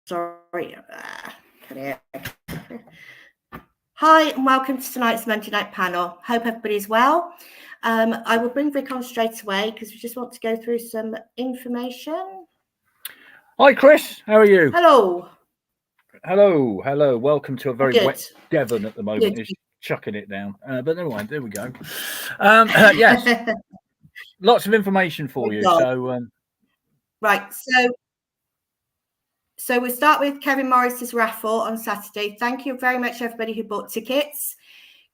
Sorry. Hi, and welcome to tonight's Monday night panel. Hope everybody's well. I will bring Vic on straight away because we just want to go through some information. Hi, Chris. How are you? Hello. Hello. Welcome to a very Good. wet Devon at the moment. Good. It's chucking it down. But never mind. There we go. Yes. Lots of information for you. So, right. So we'll start with Kevin Morris's raffle on Saturday. Thank you very much, everybody who bought tickets.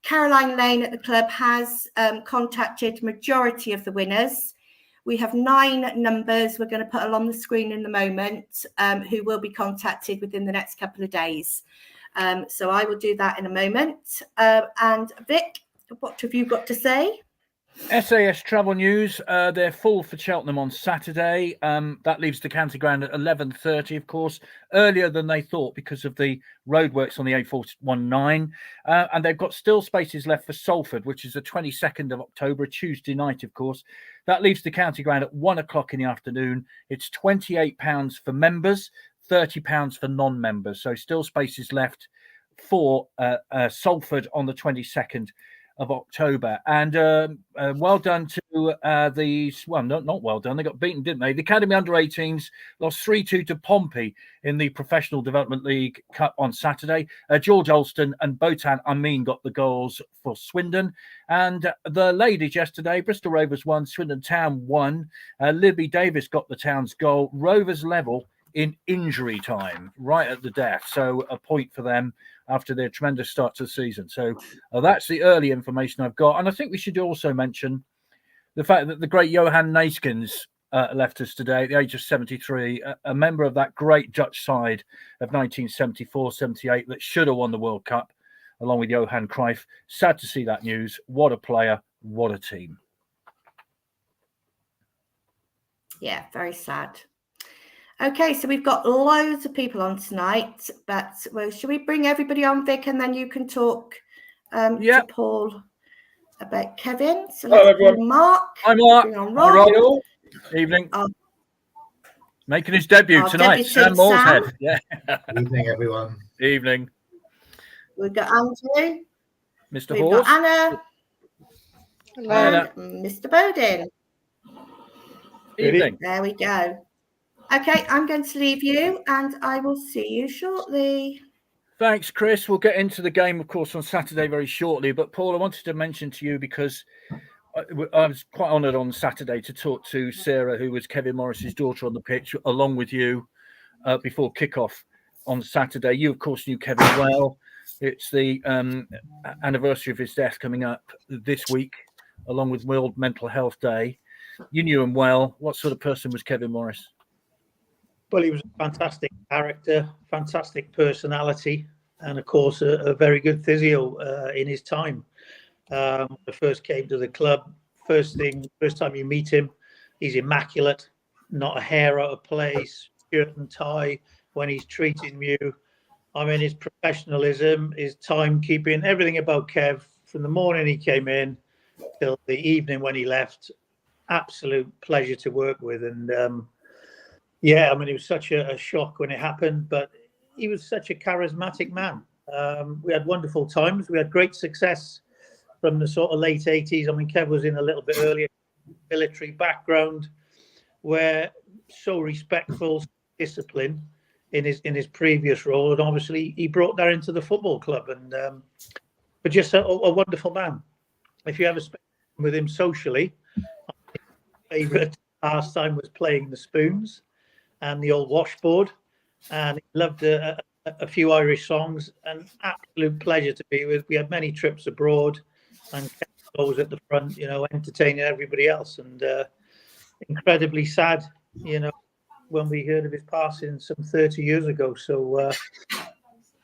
Caroline Lane at the club has contacted majority of the winners. We have 9 numbers we're going to put along the screen in the moment who will be contacted within the next couple of days. So I will do that in a moment. And Vic, what have you got to say? SAS Travel News, they're full for Cheltenham on Saturday. That leaves the county ground at 11:30, of course, earlier than they thought because of the roadworks on the A419. And they've got still spaces left for Salford, which is the 22nd of October, a Tuesday night, of course. That leaves the county ground at 1 o'clock in the afternoon. It's £28 for members, £30 for non-members. So still spaces left for Salford on the 22nd of October. And well done to not well done. They got beaten, didn't they? The Academy Under-18s lost 3-2 to Pompey in the Professional Development League Cup on Saturday. George Alston and Botan Amin got the goals for Swindon. And the ladies yesterday, Bristol Rovers won, Swindon Town won. Libby Davis got the Town's goal. Rovers level in injury time, right at the death. So a point for them after their tremendous start to the season. So that's the early information I've got. And I think we should also mention the fact that the great Johan Neyskens left us today at the age of 73, a member of that great Dutch side of 1974-78 that should have won the World Cup, along with Johan Cruyff. Sad to see that news. What a player, what a team. Yeah, very sad. Okay, so we've got loads of people on tonight, but should we bring everybody on, Vic, and then you can talk to Paul about Kevin? So hello, everyone. Mark. Hi, Mark. Bring on Rob. Hi, evening. Making his debut tonight, Sam Morshead. Yeah. Evening, everyone. Evening. We've got Andrew. Mr. We've Horse. got Anna. Hello. And Mr. Bowden. Evening. There we go. Okay, I'm going to leave you and I will see you shortly. Thanks, Chris. We'll get into the game, of course, on Saturday very shortly. But, Paul, I wanted to mention to you because I was quite honoured on Saturday to talk to Sarah, who was Kevin Morris's daughter on the pitch, along with you before kickoff on Saturday. You, of course, knew Kevin well. It's the anniversary of his death coming up this week, along with World Mental Health Day. You knew him well. What sort of person was Kevin Morris? Well, he was a fantastic character, fantastic personality, and of course, a very good physio in his time. When I first came to the club, first time you meet him, he's immaculate, not a hair out of place, shirt and tie when he's treating you. I mean, his professionalism, his timekeeping, everything about Kev, from the morning he came in till the evening when he left, absolute pleasure to work with. And yeah, I mean, it was such a shock when it happened, but he was such a charismatic man. We had wonderful times. We had great success from the sort of late 80s. I mean, Kev was in a little bit earlier military background, where so respectful, discipline in his previous role, and obviously he brought that into the football club. And but just a wonderful man. If you ever spent with him socially, my favourite pastime was playing the spoons and the old washboard, and he loved a few Irish songs. An absolute pleasure to be with. We had many trips abroad, and Kev was always at the front, entertaining everybody else. And incredibly sad, when we heard of his passing some 30 years ago. So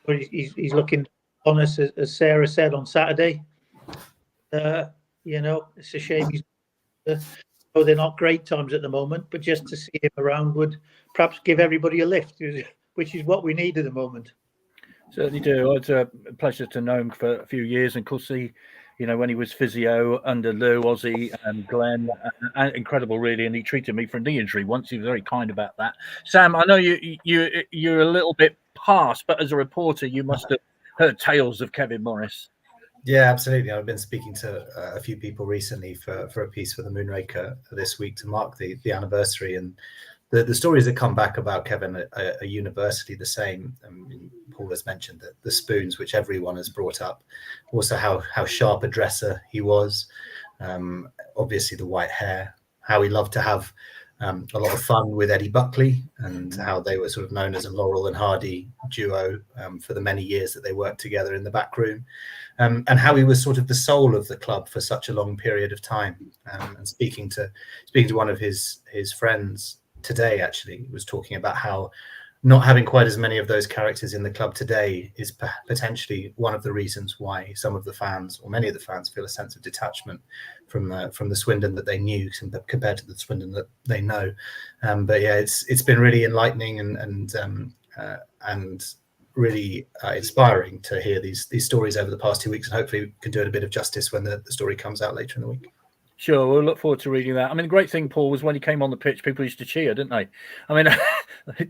he's looking on us, as Sarah said on Saturday. It's a shame they're not great times at the moment, but just to see him around would perhaps give everybody a lift, which is what we need at the moment. Certainly do. It's a pleasure to know him for a few years. And of course, he you know, when he was physio under Lou, Ozzy, and Glenn. Incredible, really. And he treated me for a knee injury once. He was very kind about that. Sam, I know you're a little bit past, but as a reporter, you must have heard tales of Kevin Morris. Yeah, absolutely. I've been speaking to a few people recently for a piece for the Moonraker this week to mark the anniversary, and the stories that come back about Kevin are universally the same. I mean, Paul has mentioned that the spoons, which everyone has brought up, also how sharp a dresser he was, obviously the white hair, how he loved to have a lot of fun with Eddie Buckley, and how they were sort of known as a Laurel and Hardy duo for the many years that they worked together in the back room, and how he was sort of the soul of the club for such a long period of time. And speaking to one of his friends today, actually, was talking about how not having quite as many of those characters in the club today is potentially one of the reasons why some of the fans, or many of the fans, feel a sense of detachment from the Swindon that they knew compared to the Swindon that they know. But yeah, it's been really enlightening and really inspiring to hear these stories over the past 2 weeks, and hopefully we can do it a bit of justice when the story comes out later in the week. Sure, we'll look forward to reading that. I mean, the great thing, Paul, was when he came on the pitch, people used to cheer, didn't they? I mean,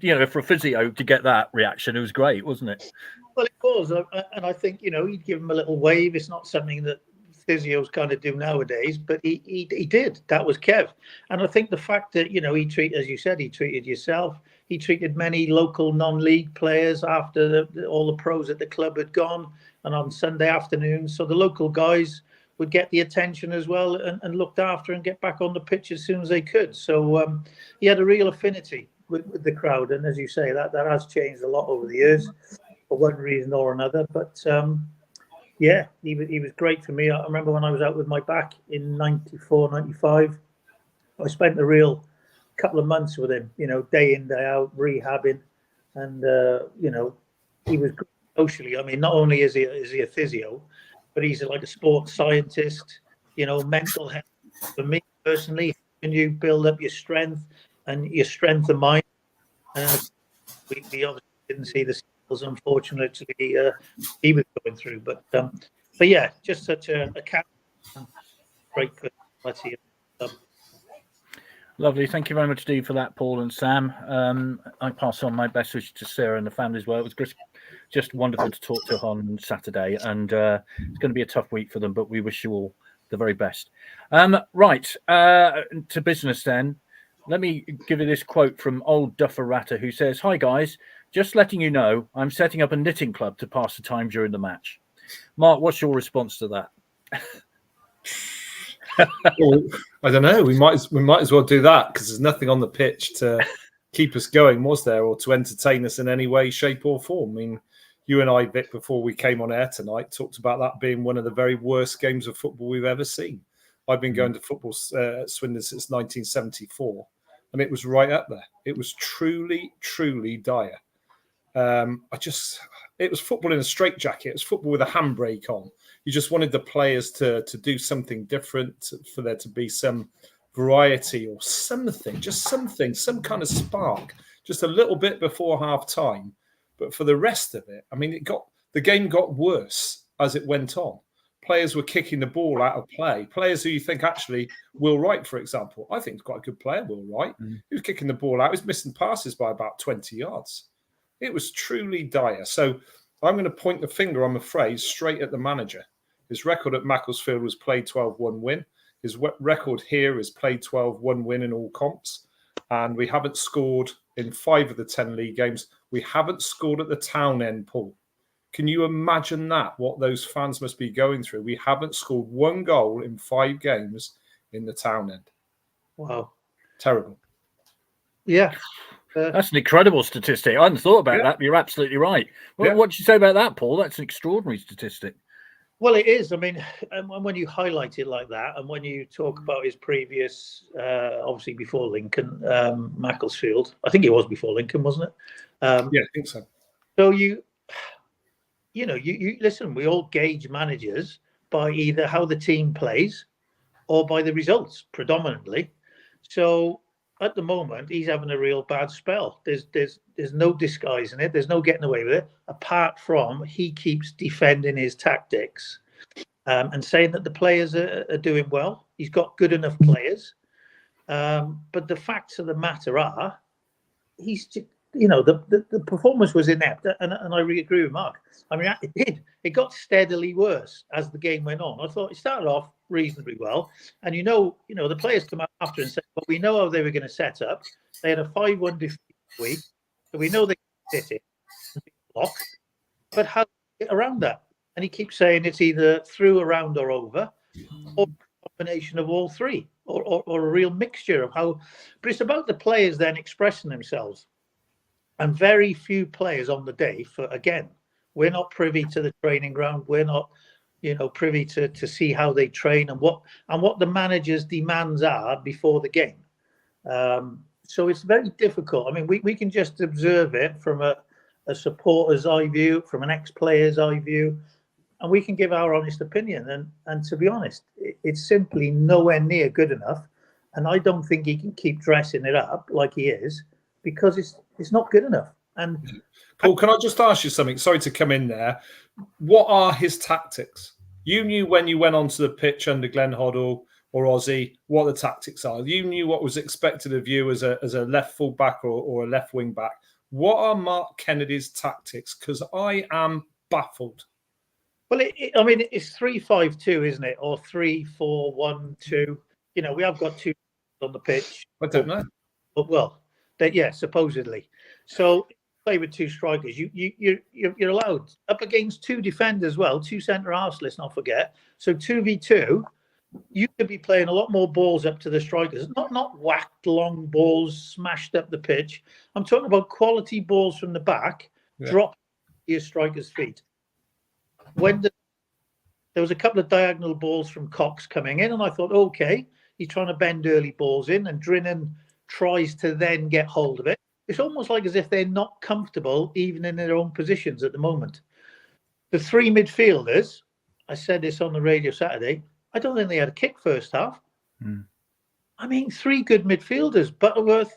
you know, for a physio to get that reaction, it was great, wasn't it? Well, it was, and I think, you know, he'd give him a little wave. It's not something that physios kind of do nowadays, but he did. That was Kev. And I think the fact that, you know, as you said, he treated yourself. He treated many local non-league players after all the pros at the club had gone, and on Sunday afternoons. So the local guys would get the attention as well, and looked after and get back on the pitch as soon as they could. So he had a real affinity with the crowd. And as you say, that has changed a lot over the years for one reason or another. But yeah, he was great for me. I remember when I was out with my back in 94, 95, I spent a real couple of months with him, you know, day in, day out, rehabbing. And, you know, he was great socially. I mean, not only is he a physio, but he's like a sports scientist, you know, mental health. For me personally, when you build up your strength and your strength of mind, we obviously didn't see the skills, unfortunately, he was going through. But yeah, just such a great personality. Lovely. Thank you very much, Dee, for that, Paul and Sam. I pass on my best wishes to Sarah and the family as well. It was just wonderful to talk to her on Saturday, and it's going to be a tough week for them, but we wish you all the very best. Right, to business then. Let me give you this quote from old Duffer Ratter, who says, "Hi guys, just letting you know I'm setting up a knitting club to pass the time during the match." Mark, what's your response to that? Well, I don't know. We might as well do that, because there's nothing on the pitch to keep us going, was there, or to entertain us in any way, shape, or form. I mean, you and I, Vic, before we came on air tonight, talked about that being one of the very worst games of football we've ever seen. I've been going to football at Swindon since 1974, and it was right up there. It was truly, truly dire. It was football in a straitjacket. It was football with a handbrake on. You just wanted the players to do something different, for there to be some variety or something, some kind of spark, just a little bit before half time. But for the rest of it, I mean, the game got worse as it went on. Players were kicking the ball out of play. Players who you think, actually, Will Wright, for example, I think is quite a good player, Will Wright. He was kicking the ball out. He was missing passes by about 20 yards. It was truly dire. So I'm going to point the finger, I'm afraid, straight at the manager. His record at Macclesfield was play 12-1 win. His record here is play 12-1 win in all comps. And we haven't scored in 5 of the 10 league games. We haven't scored at the Town End, Paul. Can you imagine that, what those fans must be going through? We haven't scored 1 goal in 5 games in the Town End. Wow. Terrible. Yeah. That's an incredible statistic. I hadn't thought about that, but you're absolutely right. What did you say about that, Paul? That's an extraordinary statistic. Well, it is. I mean, when you highlight it like that, and when you talk about his previous, obviously before Lincoln, Macclesfield, I think it was before Lincoln, wasn't it? Yeah, I think so. So you listen, we all gauge managers by either how the team plays or by the results predominantly. So at the moment, he's having a real bad spell. There's no disguising it. There's no getting away with it, apart from he keeps defending his tactics. and saying that the players are doing well. He's got good enough players. But the facts of the matter are, he's just, the performance was inept, and I really agree with Mark. I mean, it got steadily worse as the game went on. I thought it started off reasonably well, and the players come out after and say, well, we know how they were going to set up. They had a 5-1 defeat week, so we know they can hit it and block. But how do you get around that? And he keeps saying it's either through, around, or over, or a combination of all three, or a real mixture of how. But it's about the players then expressing themselves. And very few players on the day, we're not privy to the training ground. We're not, privy to see how they train and what the manager's demands are before the game. So it's very difficult. I mean, we can just observe it from a supporter's eye view, from an ex-player's eye view, and we can give our honest opinion. And to be honest, it's simply nowhere near good enough. And I don't think he can keep dressing it up like he is, because it's not good enough. And Paul, can I just ask you something? Sorry to come in there. What are his tactics? You knew when you went onto the pitch under Glenn Hoddle or Ozzy what the tactics are. You knew what was expected of you as a left full back or a left wing back. What are Mark Kennedy's tactics? Because I am baffled. Well, it's 3-5-2, isn't it? Or 3-4-1-2. We have got two on the pitch. I don't know. Well, supposedly. So play with two strikers. You're allowed up against two defenders, two centre halves. Let's not forget. So 2v2, you could be playing a lot more balls up to the strikers. Not whacked long balls smashed up the pitch. I'm talking about quality balls from the back, drop your strikers' feet. There was a couple of diagonal balls from Cox coming in, and I thought, okay, he's trying to bend early balls in, and Drinnan tries to then get hold of it. It's almost like as if they're not comfortable even in their own positions at the moment. The three midfielders, I said this on the radio Saturday, I don't think they had a kick first half. I mean, three good midfielders, Butterworth,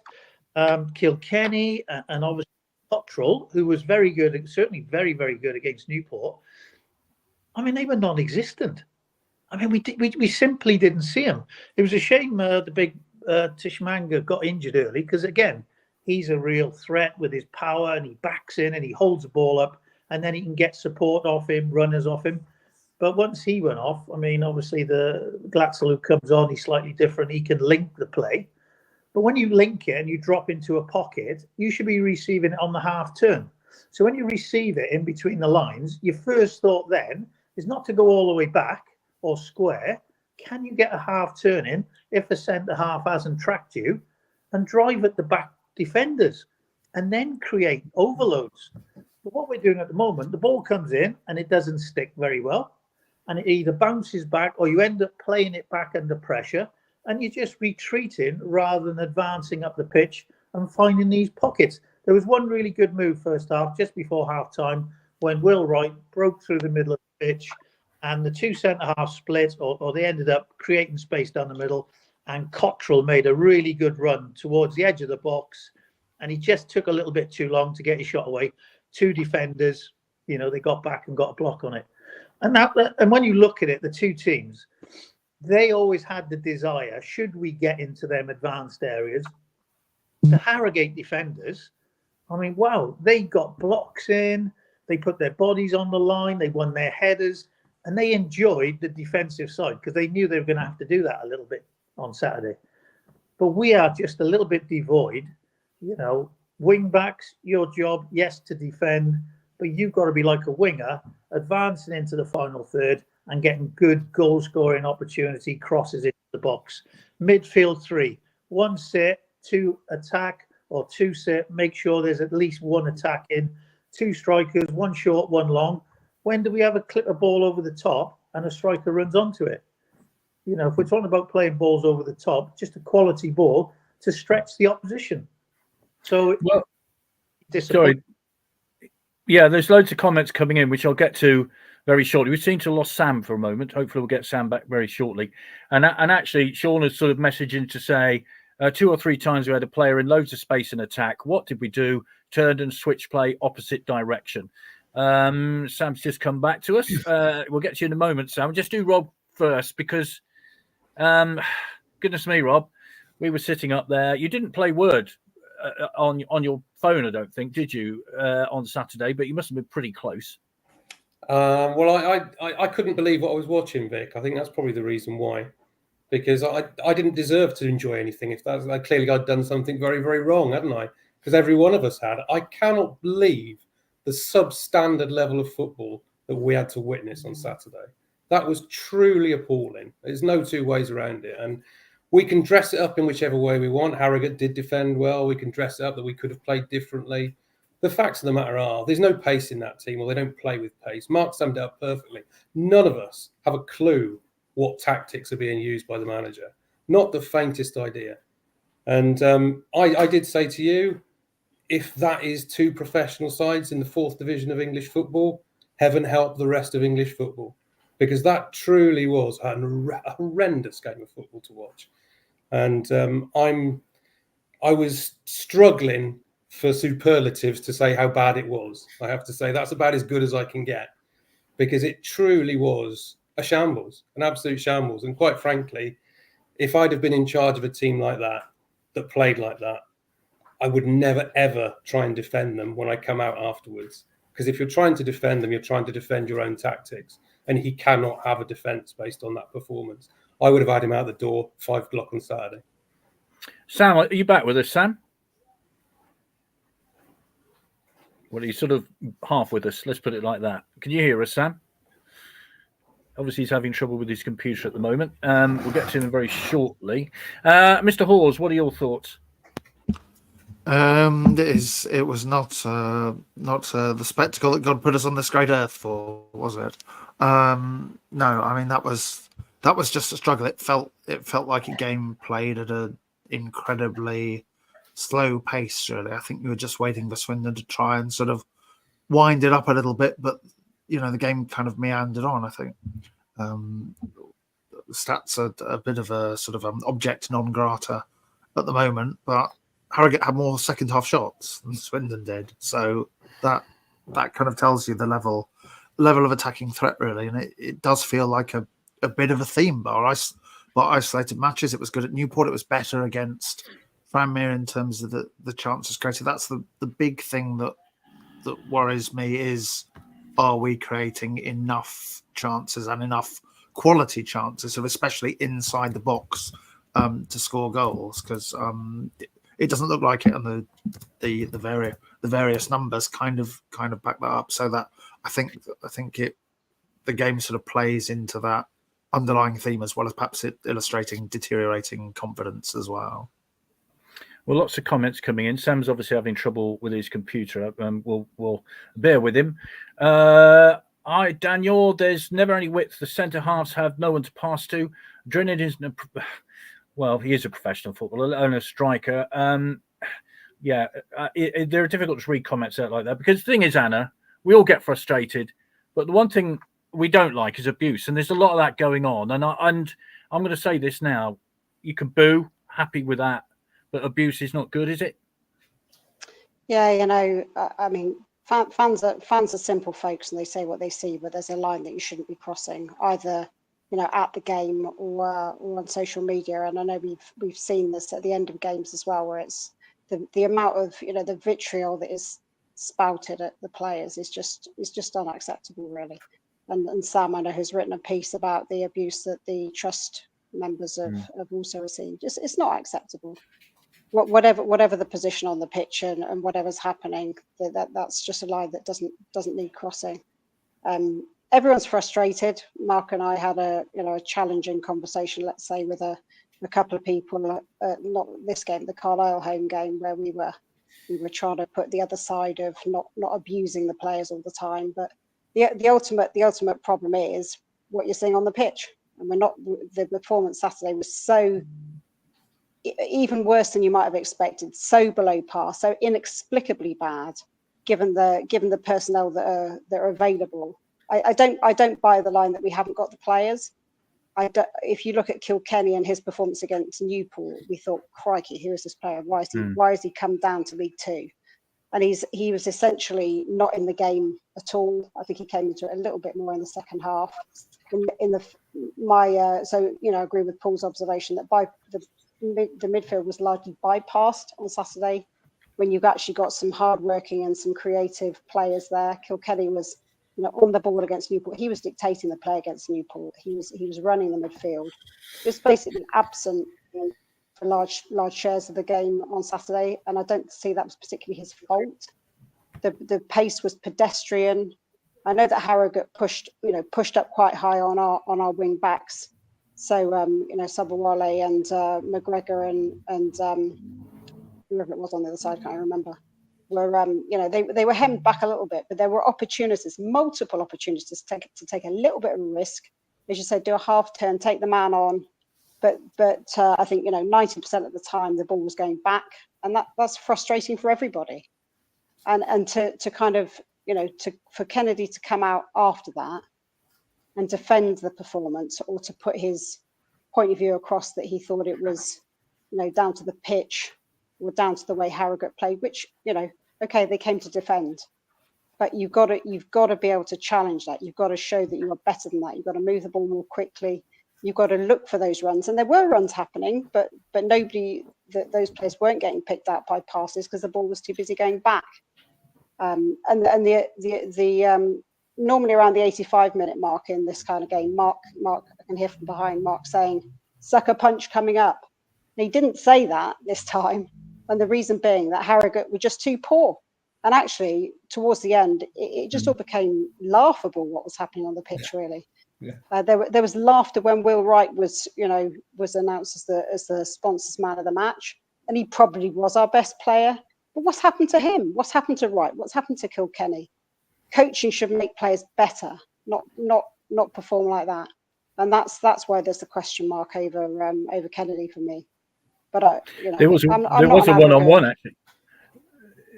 Kilkenny, and obviously Cottrell, who was very good, certainly very, very good against Newport. I mean, they were non-existent. I mean, we simply didn't see him. It was a shame the big Tishmanga got injured early, because, again, he's a real threat with his power, and he backs in and he holds the ball up, and then he can get support off him, runners off him. But once he went off, I mean, obviously the Glatzel who comes on, he's slightly different. He can link the play. But when you link it and you drop into a pocket, you should be receiving it on the half turn. So when you receive it in between the lines, your first thought then is not to go all the way back or square. Can you get a half turn in if the centre half hasn't tracked you, and drive at the back defenders and then create overloads? But what we're doing at the moment, the ball comes in and it doesn't stick very well. And it either bounces back or you end up playing it back under pressure, and you're just retreating rather than advancing up the pitch and finding these pockets. There was one really good move first half, just before half time, when Will Wright broke through the middle of the pitch and the two centre half split, or they ended up creating space down the middle, and Cottrell made a really good run towards the edge of the box, and he just took a little bit too long to get his shot away. Two defenders, they got back and got a block on it. And when you look at it, the two teams, they always had the desire, should we get into them advanced areas, to harrogate defenders. I mean, wow, they got blocks in, they put their bodies on the line, they won their headers, and they enjoyed the defensive side because they knew they were going to have to do that a little bit on Saturday. But we are just a little bit devoid. Wing backs, your job, yes, to defend, but you've got to be like a winger, advancing into the final third and getting good goal-scoring opportunity, crosses into the box. Midfield three, one sit, two attack, or two sit, make sure there's at least one attack in, two strikers, one short, one long. When do we have a clip of ball over the top and a striker runs onto it? If we're talking about playing balls over the top, just a quality ball to stretch the opposition. So, sorry. Yeah, there's loads of comments coming in, which I'll get to very shortly. We seem to have lost Sam for a moment. Hopefully we'll get Sam back very shortly. And actually, Sean has sort of messaged in to say 2 or 3 times we had a player in loads of space in attack. What did we do? Turned and switched play opposite direction. Sam's just come back to us. We'll get to you in a moment, Sam. Just do Rob first because, goodness me, Rob, we were sitting up there. You didn't play Word on your phone, I don't think, did you, on Saturday? But you must have been pretty close. Well, I couldn't believe what I was watching, Vic. I think that's probably the reason why, because I didn't deserve to enjoy anything. If that's clearly I'd done something very, very wrong, hadn't I? Because every one of us had. I cannot believe the substandard level of football that we had to witness on Saturday. That was truly appalling. There's no two ways around it. And we can dress it up in whichever way we want. Harrogate did defend well. We can dress it up that we could have played differently. The facts of the matter are there's no pace in that team, or they don't play with pace. Mark summed it up perfectly. None of us have a clue what tactics are being used by the manager. Not the faintest idea. And I did say to you, if that is two professional sides in the 4th division of English football, heaven help the rest of English football, because that truly was a horrendous game of football to watch. And I was struggling for superlatives to say how bad it was. I have to say that's about as good as I can get, because it truly was a shambles, an absolute shambles. And quite frankly, if I'd have been in charge of a team like that played like that, I would never, ever try and defend them when I come out afterwards. Because if you're trying to defend them, you're trying to defend your own tactics. And he cannot have a defence based on that performance. I would have had him out the door 5 o'clock on Saturday. Sam, are you back with us, Sam? Well, he's sort of half with us. Let's put it like that. Can you hear us, Sam? Obviously, he's having trouble with his computer at the moment. We'll get to him very shortly. Mr. Hawes, what are your thoughts? It was not the spectacle that God put us on this great earth for, was it? No, I mean that was just a struggle. It felt like a game played at an incredibly slow pace. Really, I think we were just waiting for Swindon to try and sort of wind it up a little bit, but the game kind of meandered on. I think stats are a bit of a sort of object non grata at the moment, but Harrogate had more second half shots than Swindon did, so that kind of tells you the level of attacking threat, really. And it does feel like a bit of a theme. But isolated matches, it was good at Newport. It was better against Tranmere in terms of the chances created. That's the big thing that worries me is, are we creating enough chances and enough quality chances, especially inside the box, to score goals? Because it doesn't look like it, and the various numbers kind of back that up. So that I think the game sort of plays into that underlying theme, as well as perhaps it illustrating deteriorating confidence as well. Well, lots of comments coming in. Sam's obviously having trouble with his computer. We'll bear with him. Hi, Daniel. There's never any width. The centre halves have no one to pass to. Drennan isn't well, he is a professional footballer and a striker. There are difficult to read comments out like that, because the thing is, Anna, we all get frustrated, but the one thing we don't like is abuse, and there's a lot of that going on. And I'm going to say this now: you can boo, happy with that, but abuse is not good, is it? Yeah, I mean, fans are simple folks, and they say what they see, but there's a line that you shouldn't be crossing, either at the game or on social media. And I know we've seen this at the end of games as well, where it's the amount of the vitriol that is spouted at the players is just unacceptable, really. And Sam, I know, has written a piece about the abuse that the trust members have also received. It's not acceptable. Whatever the position on the pitch and whatever's happening, that's just a line that doesn't need crossing. Everyone's frustrated. Mark and I had a challenging conversation, let's say, with a couple of people, not this game, the Carlisle home game, where we were trying to put the other side of not abusing the players all the time. But the ultimate problem is what you're seeing on the pitch. And the performance Saturday was so even worse than you might have expected, so below par, so inexplicably bad, given the personnel that are available. I don't buy the line that we haven't got the players. If you look at Kilkenny and his performance against Newport, we thought, crikey, who is this player? Why has he come down to League Two? and he was essentially not in the game at all. I think he came into it a little bit more in the second half. So I agree with Paul's observation that the midfield was largely bypassed on Saturday, when you've actually got some hardworking and some creative players there. Kilkenny was, on the ball against Newport. He was dictating the play against Newport. He was running the midfield. Just basically absent for large shares of the game on Saturday, and I don't see that was particularly his fault. The pace was pedestrian. I know that Harrogate pushed up quite high on our wing backs. So Sabawale and McGregor and whoever it was on the other side, I can't remember. They were hemmed back a little bit, but there were opportunities, multiple opportunities to take a little bit of a risk. As you said, do a half turn, take the man on. But I think 90% of the time the ball was going back, and that's frustrating for everybody. And to kind of for Kennedy to come out after that and defend the performance, or to put his point of view across that he thought it was down to the pitch or down to the way Harrogate played, which okay, they came to defend, but you've got to be able to challenge that. You've got to show that you are better than that. You've got to move the ball more quickly. You've got to look for those runs, and there were runs happening, but those players weren't getting picked out by passes because the ball was too busy going back. And the normally around the 85-minute mark in this kind of game, Mark, I can hear from behind Mark saying, "Sucker punch coming up." And he didn't say that this time, and the reason being that Harrogate were just too poor. And actually, towards the end, it just all became laughable what was happening on the pitch. Really, there was laughter when Will Wright was announced as the sponsors man of the match, and he probably was our best player. But what's happened to him? What's happened to Wright? What's happened to Kilkenny? Coaching should make players better, not perform like that. And that's why there's the question mark over Kennedy for me. But there was a one-on-one actually.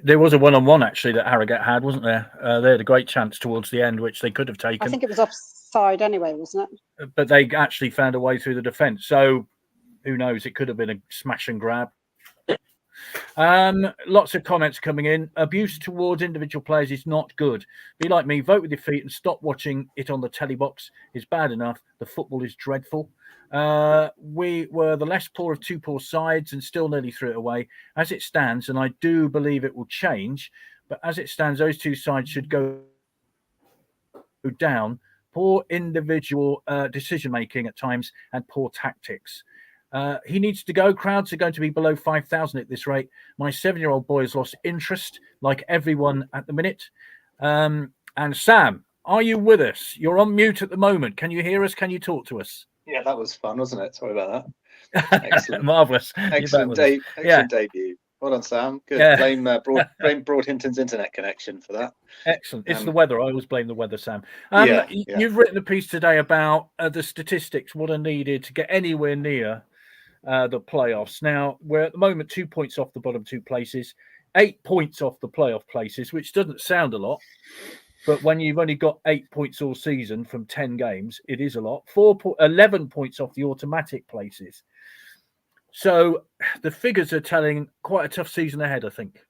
There was a one-on-one actually that Harrogate had, wasn't there? They had a great chance towards the end, which they could have taken. I think it was offside anyway, wasn't it? But they actually found a way through the defence. So who knows? It could have been a smash and grab. Lots of comments coming in. Abuse towards individual players is not good. Be like me, vote with your feet and stop watching it on the telly box. It's bad enough. The football is dreadful. We were the less poor of two poor sides and still nearly threw it away. As it stands, and I do believe it will change, but as it stands, those two sides should go down. Poor individual decision making at times and poor tactics. He needs to go. Crowds are going to be below 5,000 at this rate. My 7-year-old boy has lost interest, like everyone at the minute. And Sam, are you with us? You're on mute at the moment. Can you hear us? Can you talk to us? Yeah, that was fun, wasn't it? Sorry about that. Excellent. Marvellous. Excellent debut. Well done, Sam. Good. Yeah. Blame Broadhinton's internet connection for that. Excellent. It's the weather. I always blame the weather, Sam. You've written a piece today about the statistics, what are needed to get anywhere near the playoffs. Now, we're at the moment 2 points off the bottom two places, 8 points off the playoff places, which doesn't sound a lot. But when you've only got 8 points all season from 10 games, it is a lot. 11 points off the automatic places. So the figures are telling quite a tough season ahead, I think.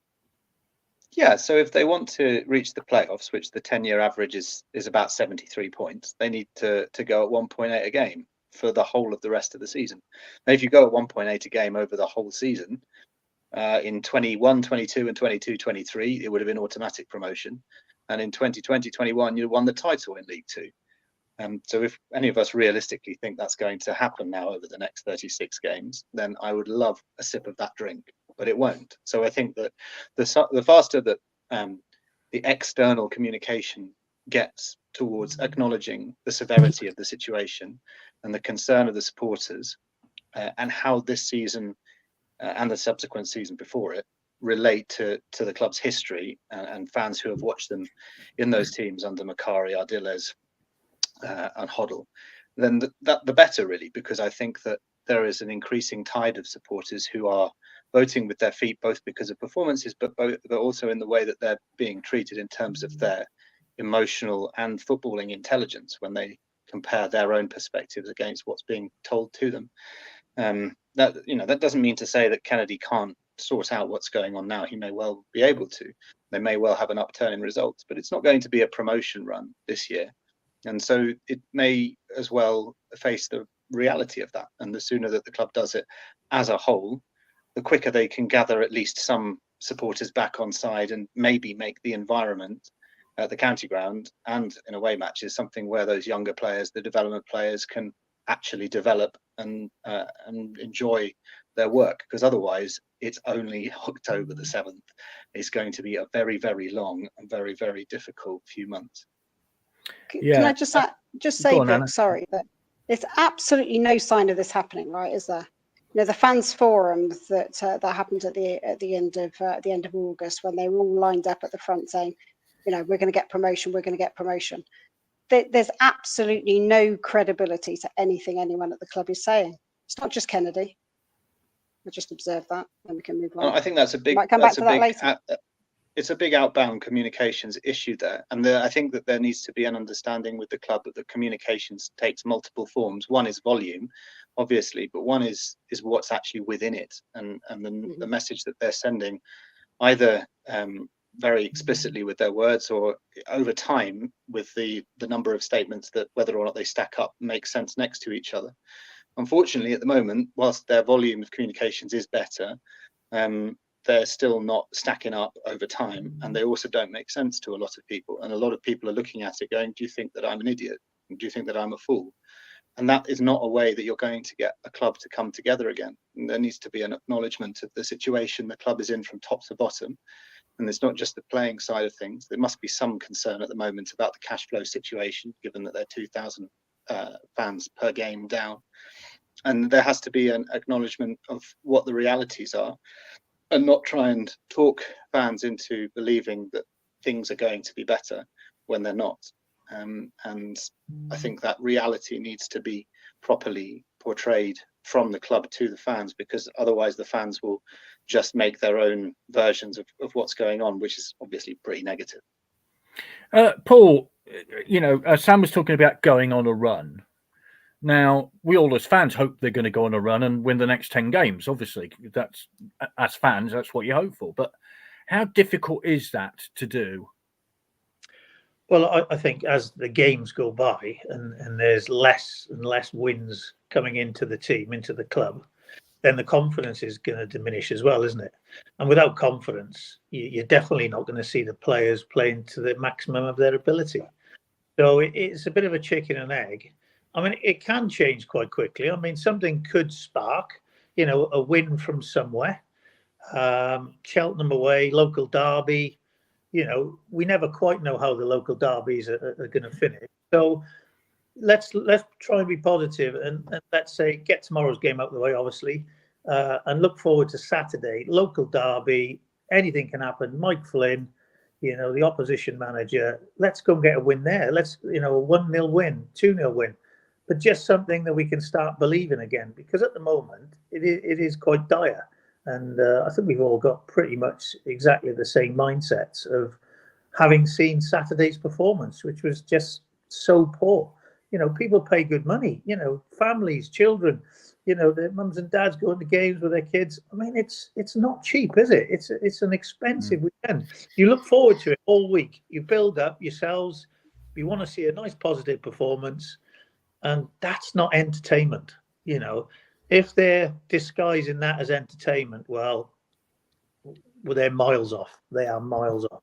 Yeah, so if they want to reach the playoffs, which the 10-year average is about 73 points, they need to go at 1.8 a game for the whole of the rest of the season. Now, if you go at 1.8 a game over the whole season, in 21, 22 and 22, 23, it would have been automatic promotion. And in 2020, 21, you won the title in League Two. So if any of us realistically think that's going to happen now over the next 36 games, then I would love a sip of that drink, but it won't. So I think that the faster that the external communication gets towards acknowledging the severity of the situation and the concern of the supporters and how this season and the subsequent season before it relate to the club's history and fans who have watched them in those teams under Makari, Ardiles and Hoddle, then the better really, because I think that there is an increasing tide of supporters who are voting with their feet, both because of performances, but also in the way that they're being treated in terms of their emotional and footballing intelligence when they compare their own perspectives against what's being told to them. That doesn't mean to say that Kennedy can't sort out what's going on now, he may well be able to. They may well have an upturn in results, but it's not going to be a promotion run this year. And so it may as well face the reality of that. And the sooner that the club does it as a whole, the quicker they can gather at least some supporters back on side and maybe make the environment at the county ground and in away matches something where those younger players, the development players, can actually develop and enjoy their work. Because otherwise, it's only October the 7th. It's going to be a very, very long and very, very difficult few months. Can I just say, on, Vic, Anna. sorry, that there's absolutely no sign of this happening, right? Is there? You know, the fans forum that happened at the end of August, when they were all lined up at the front saying, you know, we're going to get promotion, we're going to get promotion. There's absolutely no credibility to anything anyone at the club is saying. It's not just Kennedy. We'll just observe that, and we can move on. I think that's a big. Might come back to that later. It's a big outbound communications issue there, and I think that there needs to be an understanding with the club that the communications takes multiple forms. One is volume, obviously, but one is what's actually within it, and the message that they're sending, either very explicitly with their words or over time with the number of statements that, whether or not they stack up, make sense next to each other. Unfortunately, at the moment, whilst their volume of communications is better, they're still not stacking up over time, and they also don't make sense to a lot of people. And a lot of people are looking at it going, do you think that I'm an idiot? Do you think that I'm a fool? And that is not a way that you're going to get a club to come together again. And there needs to be an acknowledgement of the situation the club is in from top to bottom. And it's not just the playing side of things. There must be some concern at the moment about the cash flow situation, given that they're 2,000 fans per game down. And there has to be an acknowledgement of what the realities are, and not try and talk fans into believing that things are going to be better when they're not. And I think that reality needs to be properly portrayed from the club to the fans, because otherwise the fans will just make their own versions of what's going on, which is obviously pretty negative. Paul, you know, Sam was talking about going on a run. Now, we all as fans hope they're going to go on a run and win the next 10 games. Obviously, that's, as fans, that's what you hope for. But how difficult is that to do? Well, I think as the games go by and there's less and less wins coming into the team, into the club, then the confidence is going to diminish as well, isn't it? And without confidence, you're definitely not going to see the players playing to the maximum of their ability. So it's a bit of a chicken and egg. I mean, it can change quite quickly. I mean, something could spark, you know, a win from somewhere. Cheltenham away, local derby. You know, we never quite know how the local derbies are going to finish. So let's try and be positive and let's say get tomorrow's game out of the way, obviously, and look forward to Saturday. Local derby, anything can happen. Mike Flynn, you know, the opposition manager. Let's go and get a win there. Let's, you know, a 1-0 win, 2-0 win. But just something that we can start believing again, because at the moment it is quite dire. And I think we've all got pretty much exactly the same mindsets of having seen Saturday's performance, which was just so poor. You know, people pay good money, you know, families, children, you know, their mums and dads going to games with their kids. I mean, it's not cheap, is it? It's an expensive weekend. You look forward to it all week. You build up yourselves. You want to see a nice positive performance. And that's not entertainment, you know. If they're disguising that as entertainment, well, they're miles off. They are miles off.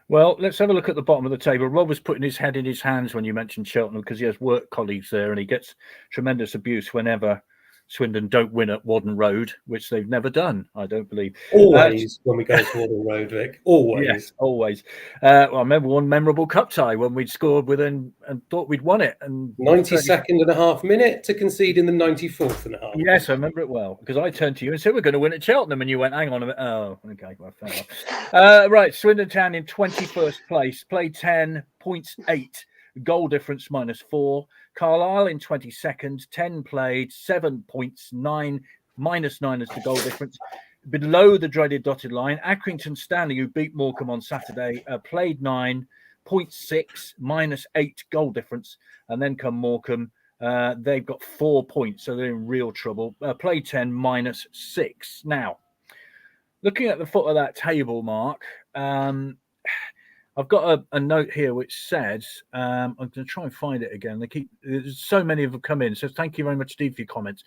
Well, let's have a look at the bottom of the table. Rob was putting his head in his hands when you mentioned Cheltenham, because he has work colleagues there and he gets tremendous abuse whenever Swindon don't win at Wadden Road, which they've never done, I don't believe. Always when we go to Wadden Road, Vic. Always. Yes, always. Well, I remember one memorable cup tie when we'd scored within and thought we'd won it. And 92nd and a half minute to concede in the 94th and a half. Yes, I remember it well, because I turned to you and said, we're going to win at Cheltenham. And you went, hang on a minute. Oh, okay. Well, fair enough. Right, Swindon Town in 21st place, played 10, points 8, goal difference -4. Carlisle in 22nd, 10 played, 7 points, 9, -9 as the goal difference. Below the dreaded dotted line, Accrington Stanley, who beat Morecambe on Saturday, played 9, 0.6, -8 goal difference. And then come Morecambe, They've got 4 points, so they're in real trouble. Play 10 -6. Now, looking at the foot of that table, Mark, I've got a note here which says, I'm going to try and find it again. There's so many of them come in. So thank you very much, Steve, for your comments.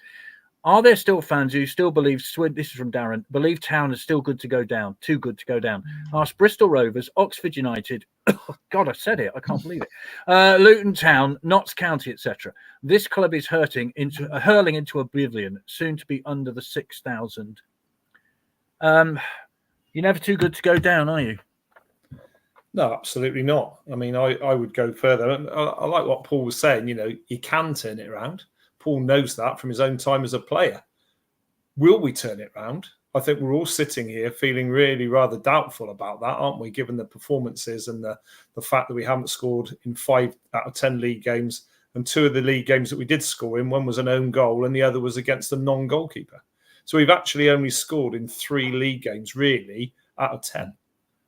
Are there still fans who still believe this is from Darren, believe Town is still good to go down, too good to go down? Ask Bristol Rovers, Oxford United, oh God, I said it, I can't believe it. Luton Town, Notts County, etc. This club is hurling into oblivion, soon to be under the 6,000. You're never too good to go down, are you? No, absolutely not. I mean, I would go further. I like what Paul was saying. You know, you can turn it around. Paul knows that from his own time as a player. Will we turn it around? I think we're all sitting here feeling really rather doubtful about that, aren't we? Given the performances and the fact that we haven't scored in 5 out of 10 league games, and 2 of the league games that we did score in, one was an own goal and the other was against a non-goalkeeper. So we've actually only scored in 3 league games, really, out of 10.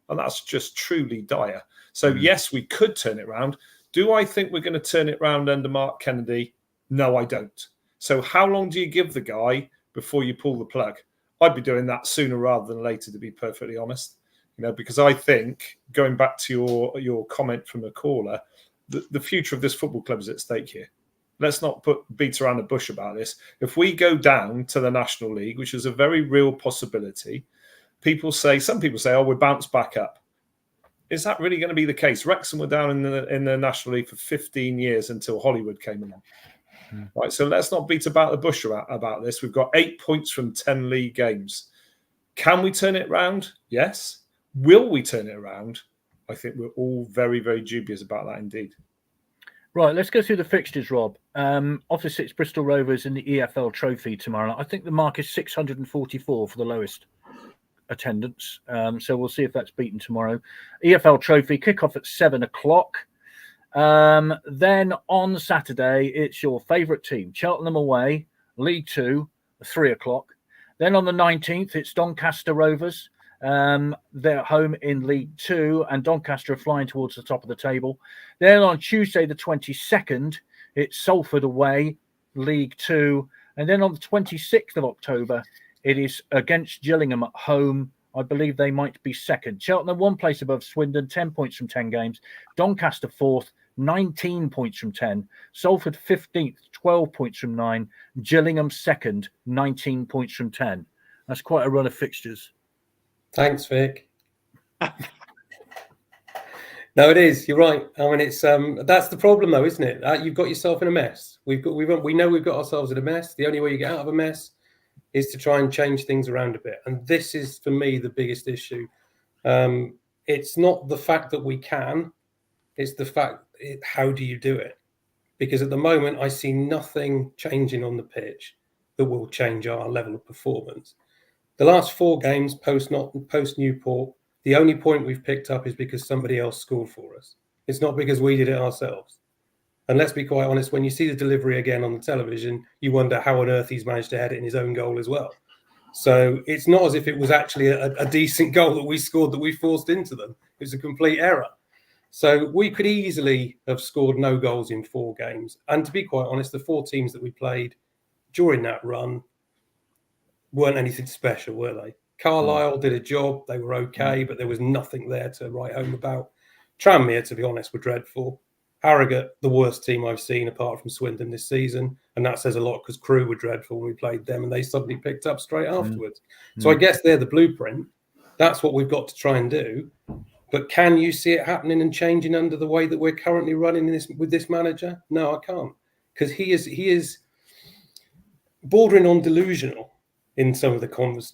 And that's just truly dire. So, yes, we could turn it around. Do I think we're going to turn it around under Mark Kennedy? No, I don't. So how long do you give the guy before you pull the plug? I'd be doing that sooner rather than later, to be perfectly honest. You know, because I think, going back to your comment from the caller, the future of this football club is at stake here. Let's not beat around the bush about this. If we go down to the National League, which is a very real possibility, some people say, oh, we'll bounce back up. Is that really going to be the case? Wrexham were down in the National League for 15 years until Hollywood came along. Right, so let's not beat about the bush about this. We've got 8 points from 10 league games. Can we turn it around? Yes. Will we turn it around? I think we're all very, very dubious about that indeed. Right, let's go through the fixtures, Rob. Office 6 Bristol Rovers in the EFL Trophy tomorrow. I think the mark is 644 for the lowest attendance. So we'll see if that's beaten tomorrow. EFL Trophy kickoff at 7 o'clock. Then on Saturday, it's your favourite team, Cheltenham away, League 2, 3 o'clock. Then on the 19th, it's Doncaster Rovers. They're at home in League 2, and Doncaster are flying towards the top of the table. Then on Tuesday, the 22nd, it's Salford away, League 2. And then on the 26th of October, it is against Gillingham at home. I believe they might be second. Cheltenham, 1 place above Swindon, 10 points from 10 games. Doncaster, 4th, 19 points from 10. Salford, 15th, 12 points from 9. Gillingham, 2nd, 19 points from 10. That's quite a run of fixtures. Thanks, Vic. No, it is. You're right. I mean, it's that's the problem, though, isn't it? You've got yourself in a mess. We know we've got ourselves in a mess. The only way you get out of a mess is to try and change things around a bit. And this is, for me, the biggest issue. It's not the fact that we can. It's the fact, how do you do it? Because at the moment, I see nothing changing on the pitch that will change our level of performance. The last 4 games post Newport, the only point we've picked up is because somebody else scored for us. It's not because we did it ourselves. And let's be quite honest, when you see the delivery again on the television, you wonder how on earth he's managed to head it in his own goal as well. So it's not as if it was actually a decent goal that we scored that we forced into them. It was a complete error. So we could easily have scored no goals in 4 games. And to be quite honest, the 4 teams that we played during that run weren't anything special, were they? Carlisle did a job. They were okay, but there was nothing there to write home about. Tranmere, to be honest, were dreadful. Harrogate, the worst team I've seen apart from Swindon this season. And that says a lot because Crewe were dreadful when we played them and they suddenly picked up straight afterwards. So I guess they're the blueprint. That's what we've got to try and do. But can you see it happening and changing under the way that we're currently running this with this manager? No, I can't. Because he is bordering on delusional in some of the comments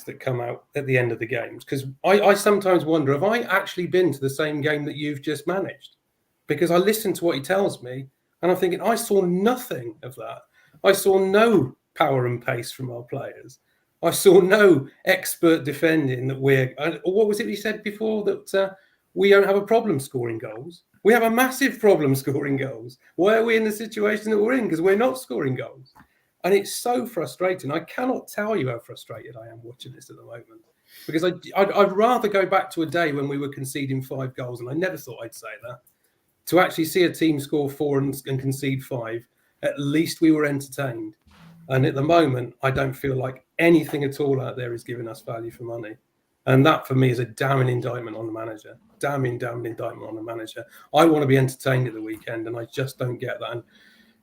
that come out at the end of the games. Because I sometimes wonder, have I actually been to the same game that you've just managed? Because I listen to what he tells me and I'm thinking, I saw nothing of that. I saw no power and pace from our players. I saw no expert defending that what was it he said before? That we don't have a problem scoring goals. We have a massive problem scoring goals. Why are we in the situation that we're in? Because we're not scoring goals. And it's so frustrating. I cannot tell you how frustrated I am watching this at the moment. Because I'd rather go back to a day when we were conceding 5 goals, and I never thought I'd say that, to actually see a team score 4 and concede 5 at least we were entertained. And at the moment, I don't feel like anything at all out there is giving us value for money. And that, for me, is a damning indictment on the manager. Damning indictment on the manager. I want to be entertained at the weekend, and I just don't get that. And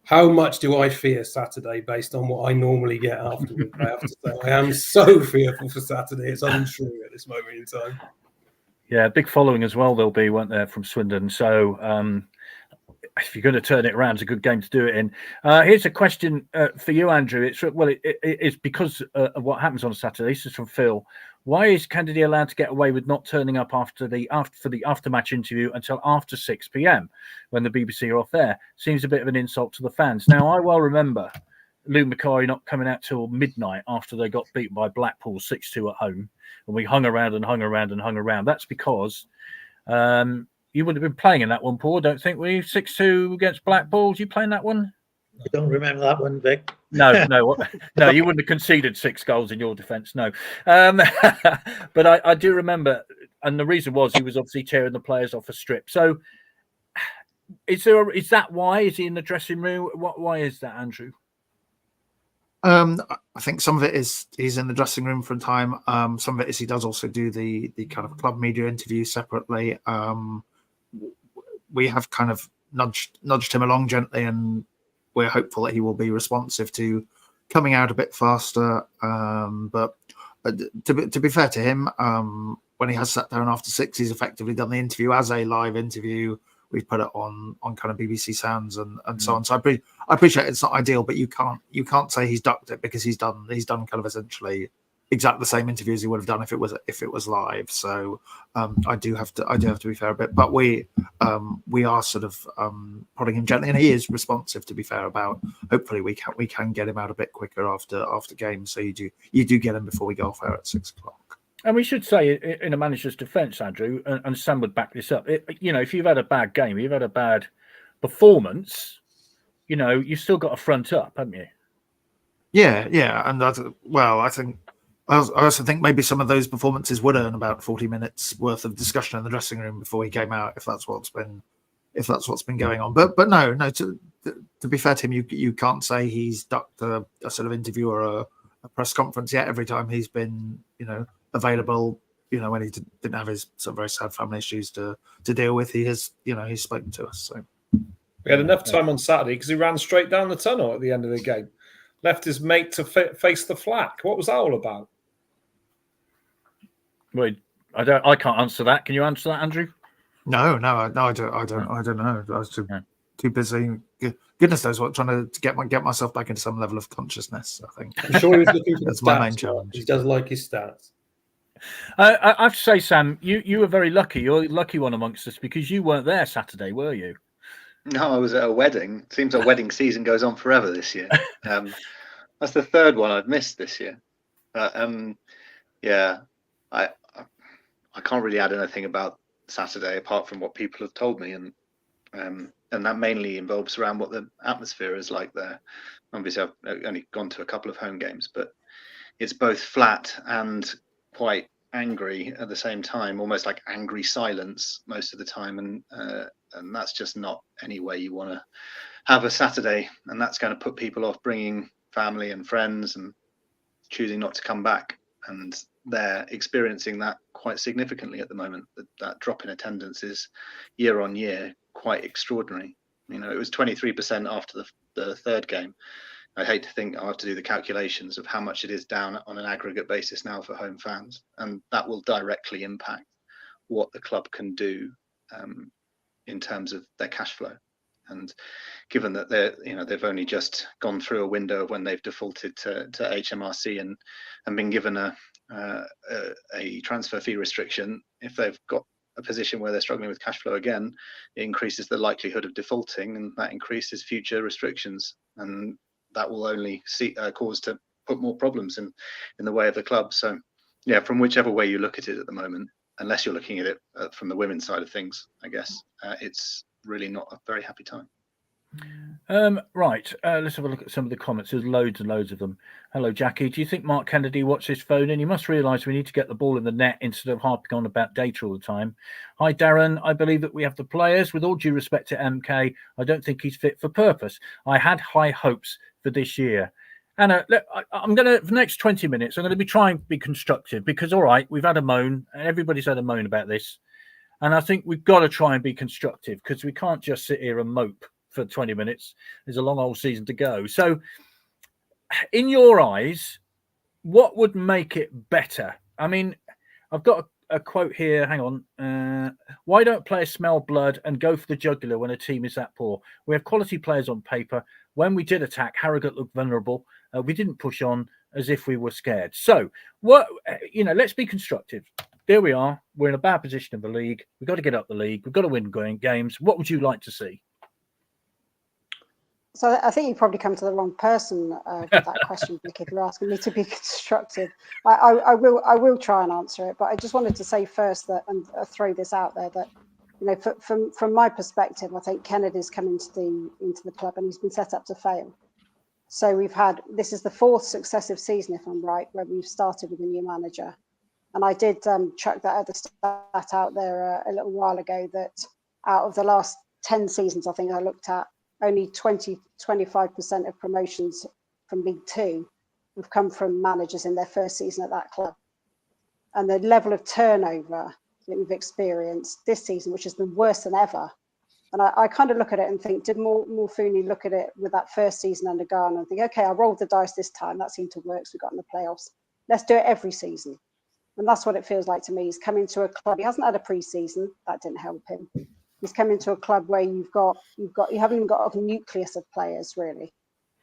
how much do I fear Saturday based on what I normally get afterwards? I have to say, I am so fearful for Saturday. It's untrue at this moment in time. Yeah, big following as well there'll be, won't there, from Swindon. So if you're going to turn it around, it's a good game to do it in. Here's a question for you, Andrew. It's because of what happens on Saturday. This is from Phil. Why is Candidate allowed to get away with not turning up for the after-match interview until after 6 p.m. when the BBC are off there? Seems a bit of an insult to the fans. Now, I well remember Lou Macquarie not coming out till midnight after they got beaten by Blackpool 6-2 at home, and we hung around. That's because you wouldn't have been playing in that one, Paul, don't think we? 6-2 against Blackpool. Did you play in that one? I don't remember that one, Vic. No, you wouldn't have conceded 6 goals in your defence, no. But I do remember, and the reason was he was obviously tearing the players off a strip. So is that why? Is he in the dressing room? Why is that, Andrew? I think some of it is he's in the dressing room for a time. Some of it is he does also do the kind of club media interview separately. We have kind of nudged him along gently, and we're hopeful that he will be responsive to coming out a bit faster. But to be fair to him, when he has sat down after 6, he's effectively done the interview as a live interview. We've put it on kind of BBC Sounds and so on. So I appreciate it's not ideal, but you can't say he's ducked it, because he's done kind of essentially exactly the same interview as he would have done if it was live. So I do have to be fair a bit, but we are sort of prodding him gently, and he is responsive, to be fair, about hopefully we can get him out a bit quicker after games. So you do get him before we go off air at 6 o'clock. And we should say, in a manager's defence, Andrew, and Sam would back this up, if you've had a bad game, you've had a bad performance, you've still got to front up, haven't you? Yeah. And I also think maybe some of those performances would earn about 40 minutes worth of discussion in the dressing room before he came out, if that's what's been going on. But no, to be fair to him, you can't say he's ducked a sort of interview or a press conference yet. Every time he's been, available, when he didn't have his sort of very sad family issues to deal with, he has, he's spoken to us. So we had enough time on Saturday because he ran straight down the tunnel at the end of the game, left his mate to face the flak. What was that all about? Well, I can't answer that. Can you answer that, Andrew? No, I don't know. I was too busy. Goodness knows what, trying to get myself back into some level of consciousness, I think. I'm sure he was looking for that's the my stats. main challenge. He does like his stats. I have to say, Sam, you were very lucky. You're the lucky one amongst us, because you weren't there Saturday, were you? No, I was at a wedding. Seems our wedding season goes on forever this year. That's the third one I've missed this year. Yeah, I can't really add anything about Saturday apart from what people have told me, and that mainly involves around what the atmosphere is like there. Obviously, I've only gone to a couple of home games, but it's both flat and quite angry at the same time, almost like angry silence most of the time, and that's just not any way you want to have a Saturday, and that's going to put people off bringing family and friends and choosing not to come back, and they're experiencing that quite significantly at the moment. That drop in attendance is year on year quite extraordinary. It was 23% after the third game. I hate to think I'll have to do the calculations of how much it is down on an aggregate basis now for home fans, and that will directly impact what the club can do in terms of their cash flow. And given that they've only just gone through a window when they've defaulted to HMRC and been given a transfer fee restriction, if they've got a position where they're struggling with cash flow again, it increases the likelihood of defaulting, and that increases future restrictions, and that will only cause to put more problems in the way of the club. So yeah, from whichever way you look at it at the moment, unless you're looking at it from the women's side of things, I guess it's really not a very happy time. Right, let's have a look at some of the comments. There's loads and loads of them. Hello, Jackie. Do you think Mark Kennedy watched his phone in? You must realise we need to get the ball in the net instead of harping on about data all the time. Hi, Darren. I believe that we have the players. With all due respect to MK, I don't think he's fit for purpose. I had high hopes for this year. Anna, look, I'm going to, for the next 20 minutes, I'm going to be trying to be constructive because, all right, we've had a moan, and everybody's had a moan about this. And I think we've got to try and be constructive because we can't just sit here and mope for 20 minutes. There's a long old season to go. So, in your eyes, what would make it better? I mean, I've got a quote here. Hang on. Why don't players smell blood and go for the jugular when a team is that poor? We have quality players on paper. When we did attack, Harrogate looked vulnerable. We didn't push on as if we were scared. So, let's be constructive. There we are. We're in a bad position in the league. We've got to get up the league. We've got to win games. What would you like to see? So I think you probably come to the wrong person with that question, Vic, if you're asking me to be constructive. I will try and answer it, but I just wanted to say first that, and throw this out there, that from my perspective, I think Kennedy's come into the club and he's been set up to fail. So this is the 4th successive season, if I'm right, where we've started with a new manager. And I did chuck that other stat out there a little while ago that out of the last 10 seasons, I think I looked at, only 25% of promotions from League Two have come from managers in their first season at that club. And the level of turnover that we've experienced this season, which has been worse than ever. And I kind of look at it and think, did Morfuni look at it with that first season under Garner and think, okay, I rolled the dice this time. That seemed to work. So we got in the playoffs. Let's do it every season. And that's what it feels like to me. He's coming to a club. He hasn't had a pre-season. That didn't help him. He's come into a club where you haven't even got a nucleus of players really.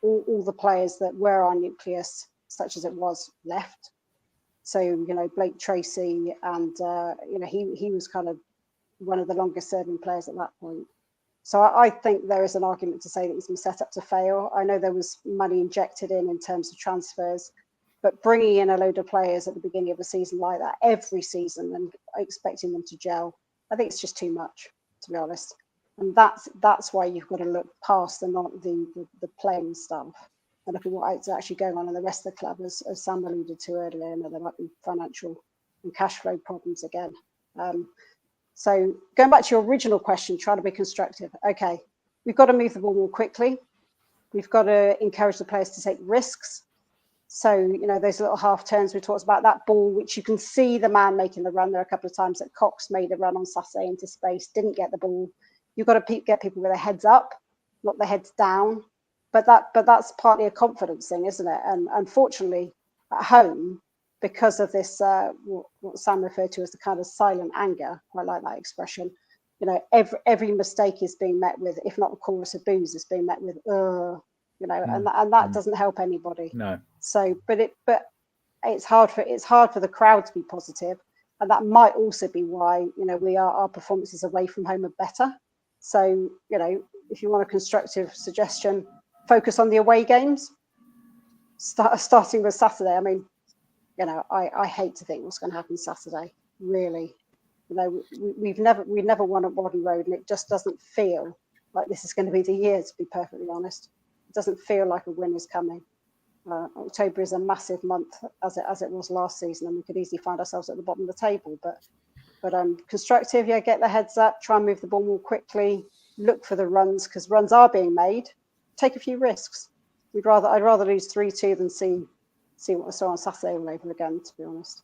All the players that were our nucleus, such as it was, left. So Blake Tracy, and he was kind of one of the longest serving players at that point. So I think there is an argument to say that he's been set up to fail. I know there was money injected in terms of transfers, but bringing in a load of players at the beginning of a season like that every season and expecting them to gel, I think it's just too much, to be honest. And that's why you've got to look past the playing stuff and look at what's actually going on in the rest of the club, as Sam alluded to earlier. And there might be financial and cash flow problems again. So going back to your original question, trying to be constructive. Okay, we've got to move the ball more quickly. We've got to encourage the players to take risks. So, those little half turns we talked about, that ball, which you can see the man making the run. There are a couple of times that Cox made a run on Saturday into space, didn't get the ball. You've got to get people with their heads up, not their heads down. But that's partly a confidence thing, isn't it? And unfortunately, at home, because of this, what Sam referred to as the kind of silent anger, quite like that expression. Every mistake is being met with, if not a chorus of boos, it's being met with, and that doesn't help anybody. No. So, but it's hard for the crowd to be positive, and that might also be why our performances away from home are better. So, if you want a constructive suggestion, focus on the away games. Starting with Saturday. I mean, I hate to think what's going to happen Saturday. Really, we've never won at Wadden Road, and it just doesn't feel like this is going to be the year. To be perfectly honest, it doesn't feel like a win is coming. October is a massive month, as it was last season, and we could easily find ourselves at the bottom of the table. But constructive, get their heads up, try and move the ball more quickly, look for the runs, because runs are being made. Take a few risks. I'd rather lose 3-2 than see what I saw on Saturday all over again, to be honest.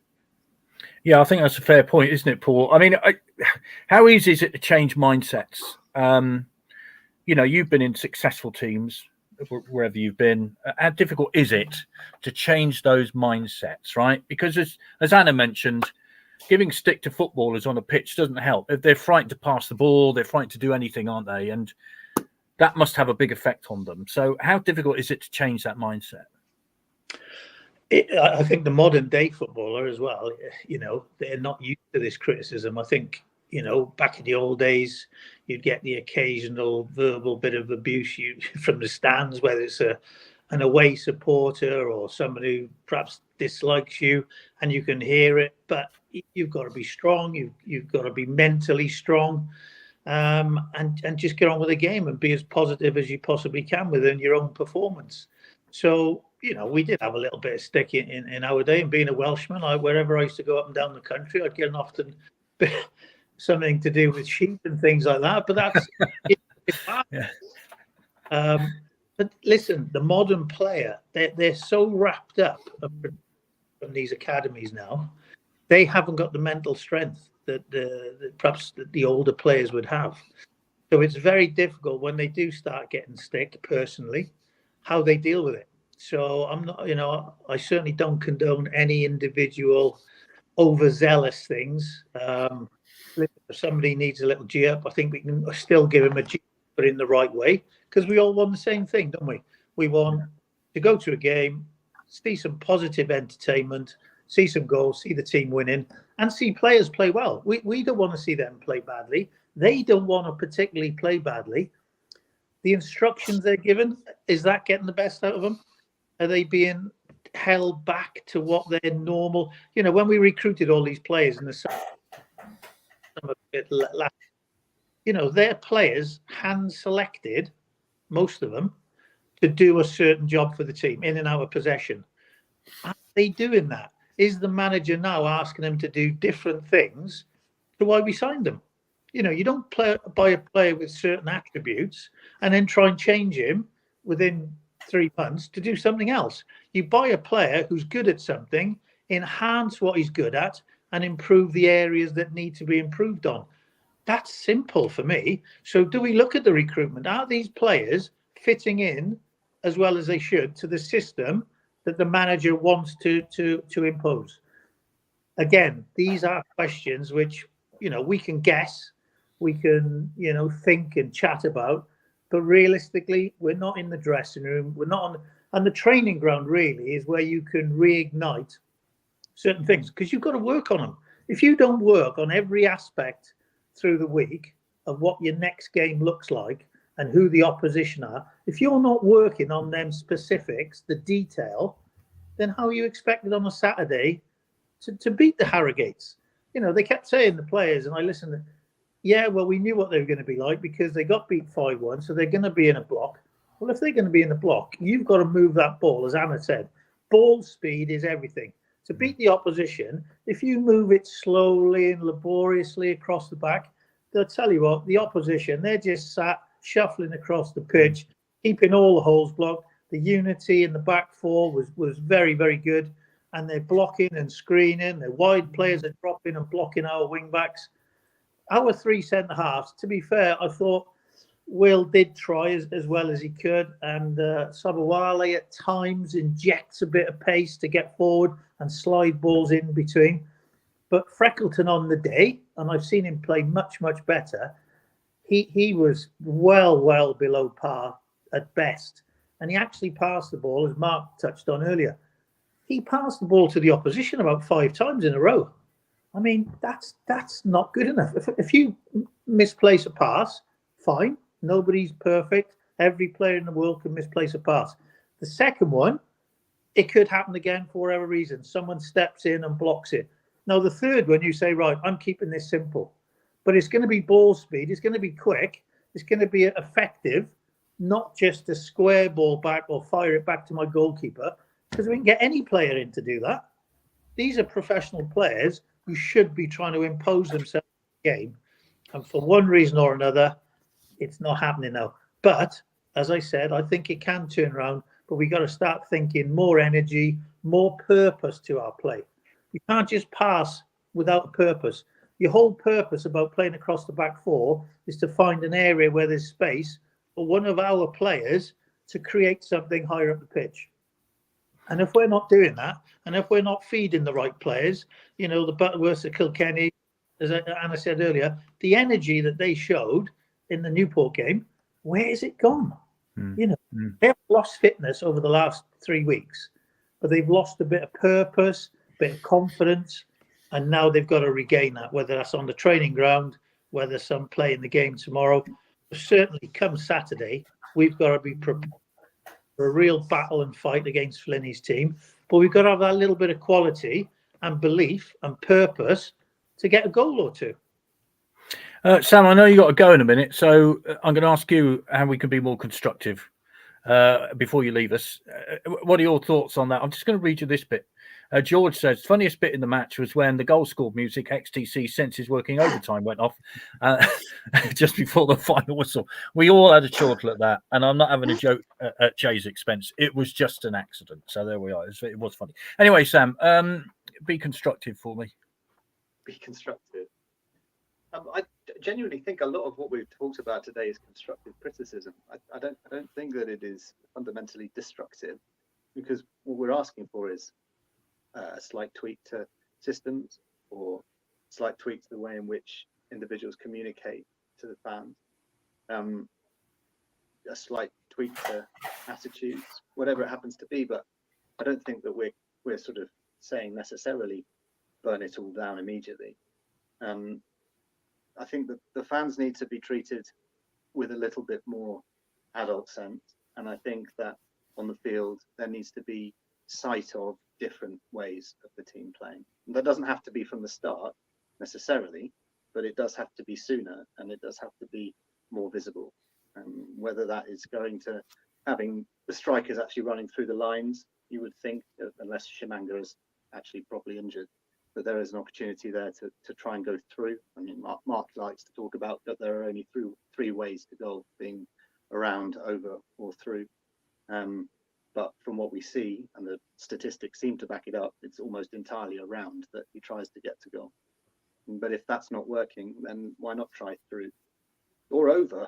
Yeah, I think that's a fair point, isn't it, Paul? I mean, how easy is it to change mindsets? You've been in successful teams wherever you've been. How difficult is it to change those mindsets, right? Because as Anna mentioned, giving stick to footballers on a pitch doesn't help. If they're frightened to pass the ball, they're frightened to do anything, aren't they? And that must have a big effect on them. So how difficult is it to change that mindset? I think the modern day footballer as well, they're not used to this criticism. I think, back in the old days, you'd get the occasional verbal bit of abuse from the stands, whether it's an away supporter or someone who perhaps dislikes you, and you can hear it. But you've got to be strong. You've got to be mentally strong. and just get on with the game and be as positive as you possibly can within your own performance. So, we did have a little bit of stick in our day, and being a Welshman, wherever I used to go up and down the country, I'd get often something to do with sheep and things like that. But that's Yeah. But listen, the modern player, they're so wrapped up from these academies now, they haven't got the mental strength that perhaps the older players would have. So it's very difficult when they do start getting stick, personally, how they deal with it. So I'm not, I certainly don't condone any individual overzealous things. If somebody needs a little G up, I think we can still give him a G, but in the right way, because we all want the same thing, don't we? We want to go to a game, see some positive entertainment, see some goals, see the team winning, and see players play well. We don't want to see them play badly. They don't want to particularly play badly. The instructions they're given, is that getting the best out of them? Are they being held back to what their normal? When we recruited all these players in the summer, they're players hand-selected, most of them, to do a certain job for the team, in and out of possession. Are they doing that? Is the manager now asking them to do different things to why we signed them? You don't buy a player with certain attributes and then try and change him within 3 months to do something else. You buy a player who's good at something, enhance what he's good at, and improve the areas that need to be improved on. That's simple for me. So do we look at the recruitment? Are these players fitting in as well as they should to the system that the manager wants to impose? Again, these are questions which, we can guess, we can, think and chat about, but realistically, we're not in the dressing room. We're not on, and the training ground really is where you can reignite certain things, because you've got to work on them. If you don't work on every aspect through the week of what your next game looks like and who the opposition are, if you're not working on them specifics, the detail, then how are you expected on a Saturday to beat the Harrogates? They kept saying, the players, and I listened, well, we knew what they were going to be like because they got beat 5-1, so they're going to be in a block. Well, if they're going to be in a block, you've got to move that ball, as Anna said. Ball speed is everything. To beat the opposition, if you move it slowly and laboriously across the back, they'll tell you what, the opposition, they're just sat shuffling across the pitch, keeping all the holes blocked. The unity in the back four was very, very good. And they're blocking and screening. Their wide players are dropping and blocking our wing backs. Our 3 centre-halves, to be fair, I thought Will did try as well as he could, and Sabawale at times injects a bit of pace to get forward and slide balls in between. But Freckleton on the day, and I've seen him play much, much better, he was well below par at best. And he actually passed the ball, as Mark touched on earlier. He passed the ball to the opposition about 5 times in a row. I mean, that's not good enough. If you misplace a pass, fine. Nobody's perfect. Every player in the world can misplace a pass. The second one, it could happen again for whatever reason. Someone steps in and blocks it. Now, the third one, you say, right, I'm keeping this simple. But it's going to be ball speed. It's going to be quick. It's going to be effective, not just a square ball back or fire it back to my goalkeeper, because we can get any player in to do that. These are professional players who should be trying to impose themselves in the game. And for one reason or another, it's not happening now. But as I said, I think it can turn around, but we got to start thinking more energy, more purpose to our play. You can't just pass without a purpose. Your whole purpose about playing across the back four is to find an area where there's space for one of our players to create something higher up the pitch. And if we're not doing that, and if we're not feeding the right players, the Butterworths, the Kilkenny, as Anna said earlier, the energy that they showed in the Newport game, where is it gone? They've lost fitness over the last 3 weeks, but they've lost a bit of purpose, a bit of confidence, and now they've got to regain that, whether that's on the training ground, whether some play in the game tomorrow. Certainly, come Saturday, we've got to be prepared for a real battle and fight against Flinney's team, but we've got to have that little bit of quality and belief and purpose to get a goal or two. Sam, I know you got to go in a minute, so I'm going to ask you how we can be more constructive before you leave us. What are your thoughts on that? I'm just going to read you this bit. George says, funniest bit in the match was when the goal scored music, XTC senses working overtime went off just before the final whistle. We all had a chortle at that, and I'm not having a joke at Jay's expense. It was just an accident. So there we are. It was funny. Anyway, Sam, be constructive for me. Be constructive. I genuinely think a lot of what we've talked about today is constructive criticism. I don't think that it is fundamentally destructive, because what we're asking for is a slight tweak to systems, or slight tweak to the way in which individuals communicate to the fans, a slight tweak to attitudes, whatever it happens to be. But I don't think that we're sort of saying necessarily burn it all down immediately. I think that the fans need to be treated with a little bit more adult sense. And I think that on the field, there needs to be sight of different ways of the team playing. And that doesn't have to be from the start necessarily, but it does have to be sooner, and it does have to be more visible. Whether that is going to having the strikers actually running through the lines, you would think, unless Shimanga is actually properly injured, that there is an opportunity there to try and go through. I mean, Mark likes to talk about that there are only three ways to goal, being around, over, or through. But from what we see, and the statistics seem to back it up, it's almost entirely around that he tries to get to goal. But if that's not working, then why not try through or over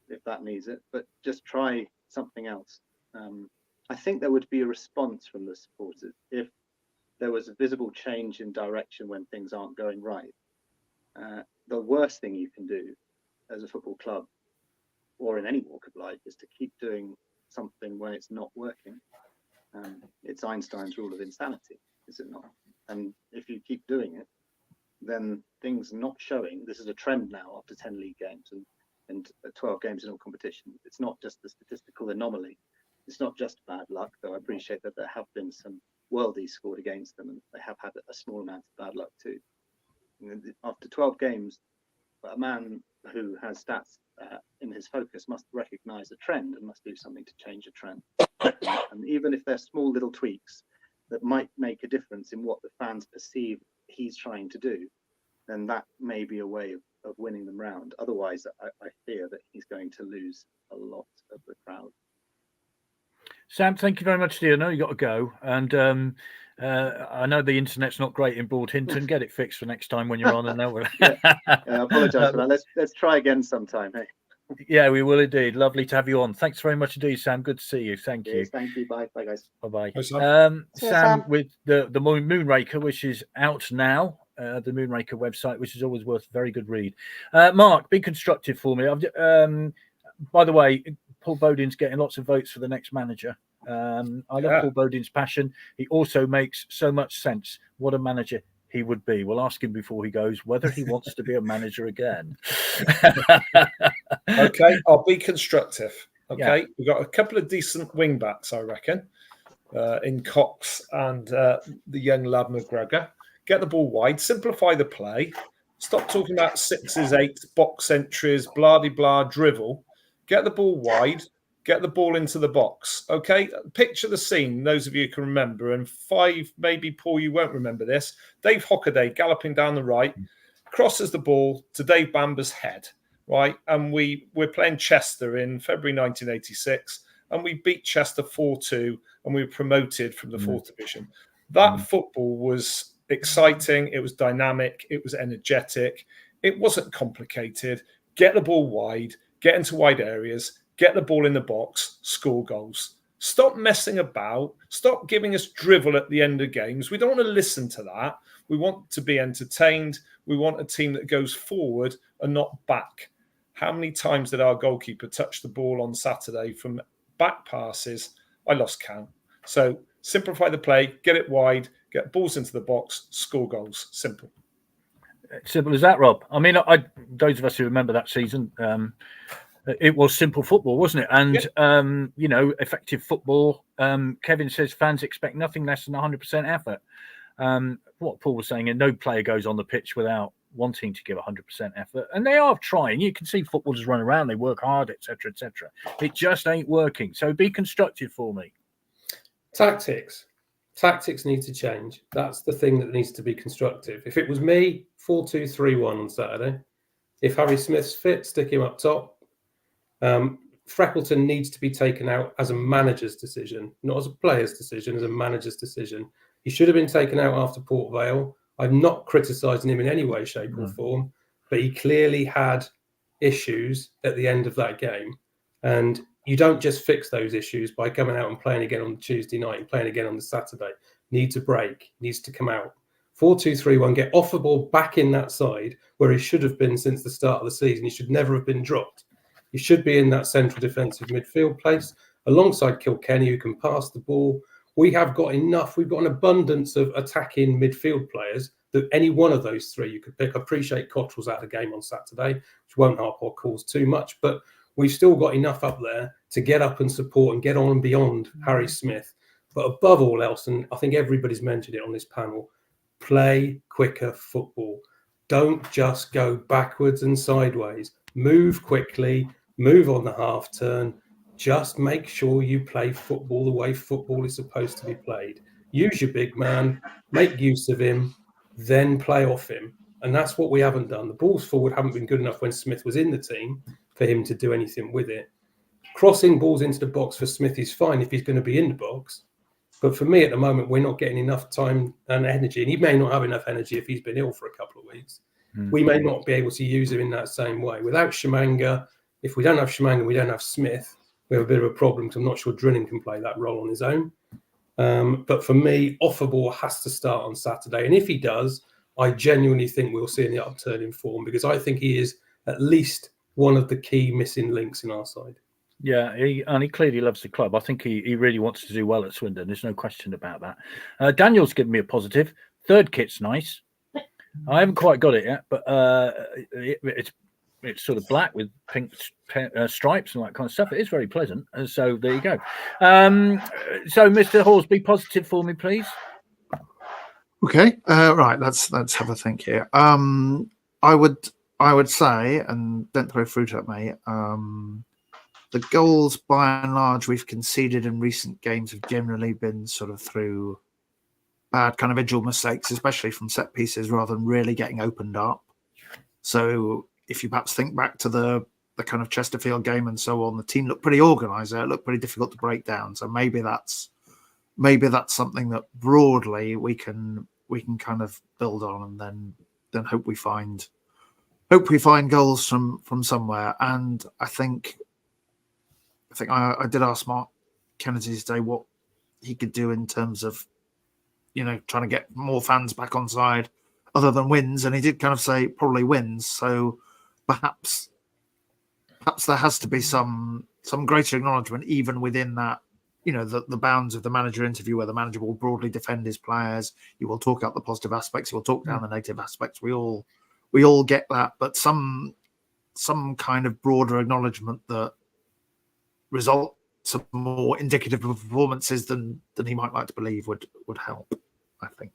if that needs it? But just try something else. I think there would be a response from the supporters if there was a visible change in direction when things aren't going right. The worst thing you can do as a football club, or in any walk of life, is to keep doing something when it's not working. It's Einstein's rule of insanity, is it not? And if you keep doing it, then things not showing, this is a trend now after 10 league games and 12 games in all competition. It's not just the statistical anomaly. It's not just bad luck, though I appreciate that there have been some worldies scored against them, and they have had a small amount of bad luck too. After 12 games, a man who has stats in his focus must recognise a trend and must do something to change a trend. And even if they're small little tweaks that might make a difference in what the fans perceive he's trying to do, then that may be a way of winning them round. Otherwise, I fear that he's going to lose a lot of the crowd. Sam, thank you very much, dear. I know you got to go, and I know the internet's not great in Broad Hinton. Get it fixed for next time when you're on. And now we're I apologise for that. Let's try again sometime. Hey. Yeah, we will indeed. Lovely to have you on. Thanks very much indeed, Sam. Good to see you. Thank you. Thank you. Bye, guys. Bye. Bye, Sam. Sam, with the Moonraker, which is out now. The Moonraker website, which is always worth a very good read. Mark, be constructive for me. By the way, Paul Bodin's getting lots of votes for the next manager. I love Paul Bodin's passion. He also makes so much sense. What a manager he would be. We'll ask him before he goes whether he wants to be a manager again. Okay, I'll be constructive. Okay, Yeah. We've got a couple of decent wing backs, I reckon, in Cox and the young lad McGregor. Get the ball wide, simplify the play, stop talking about 6s, 8s, box entries, blah-de-blah, drivel. Get the ball wide, get the ball into the box. Okay, picture the scene, those of you who can remember, and 5, maybe Paul, you won't remember this. Dave Hockaday galloping down the right, crosses the ball to Dave Bamber's head, right? And we're playing Chester in February 1986, and we beat Chester 4-2, and we were promoted from the 4th division. That football was exciting, it was dynamic, it was energetic, it wasn't complicated. Get the ball wide, get into wide areas, get the ball in the box, score goals. Stop messing about, stop giving us drivel at the end of games. We don't want to listen to that. We want to be entertained. We want a team that goes forward and not back. How many times did our goalkeeper touch the ball on Saturday from back passes? I lost count. So simplify the play, get it wide, get balls into the box, score goals. Simple. Simple as that, Rob. I mean, those of us who remember that season, it was simple football, wasn't it? And, effective football. Kevin says fans expect nothing less than 100% effort. What Paul was saying, and no player goes on the pitch without wanting to give 100% effort, and they are trying. You can see footballers run around, they work hard, etc., etc. It just ain't working. So be constructive for me. Tactics need to change. That's the thing that needs to be constructive. If it was me, 4-2-3-1 on Saturday. If Harry Smith's fit, stick him up top. Freckleton needs to be taken out as a manager's decision, not as a player's decision, as a manager's decision. He should have been taken out after Port Vale. I'm not criticising him in any way, shape or form, but he clearly had issues at the end of that game. And you don't just fix those issues by coming out and playing again on the Tuesday night and playing again on the Saturday. Needs a break, needs to come out. 4-2-3-1, get off the ball back in that side where he should have been since the start of the season. He should never have been dropped. He should be in that central defensive midfield place alongside Kilkenny, who can pass the ball. We have got enough. We've got an abundance of attacking midfield players that any one of those three you could pick. I appreciate Cottrell's out of the game on Saturday, which won't harp our cause too much, but we've still got enough up there to get up and support and get on and beyond Harry Smith. But above all else, and I think everybody's mentioned it on this panel, play quicker football. Don't just go backwards and sideways. Move quickly, move on the half turn. Just make sure you play football the way football is supposed to be played. Use your big man, make use of him, then play off him. And that's what we haven't done. The balls forward haven't been good enough when Smith was in the team for him to do anything with it. Crossing balls into the box for Smith is fine if he's going to be in the box. But for me at the moment, we're not getting enough time and energy. And he may not have enough energy if he's been ill for a couple of weeks. We may not be able to use him in that same way. Without Shamanga, if we don't have Shamanga, we don't have Smith, we have a bit of a problem because I'm not sure Drilling can play that role on his own. But for me, Offerball has to start on Saturday. And if he does, I genuinely think we'll see an upturn in form because I think he is at least one of the key missing links in our side. Yeah, he clearly loves the club. I think he really wants to do well at Swindon. There's no question about that. Daniel's given me a positive. Third kit's nice. I haven't quite got it yet, but it's sort of black with pink stripes and that kind of stuff. It is very pleasant. So there you go. So Mr. Horsby, positive for me, please. Okay, right. Let's have a think here. I would say, and don't throw fruit at me. The goals, by and large, we've conceded in recent games have generally been sort of through bad kind of individual mistakes, especially from set pieces, rather than really getting opened up. So if you perhaps think back to the kind of Chesterfield game and so on, the team looked pretty organised there. It looked pretty difficult to break down. So maybe that's something that broadly we can kind of build on, and then hope we find goals from somewhere. And I think I did ask Mark Kennedy today what he could do in terms of, trying to get more fans back on side other than wins. And he did kind of say probably wins. So perhaps there has to be some greater acknowledgement even within that, the bounds of the manager interview, where the manager will broadly defend his players. You will talk out the positive aspects. You will talk down the negative aspects. We all get that, but some kind of broader acknowledgement that results of more indicative performances than he might like to believe would help, I think.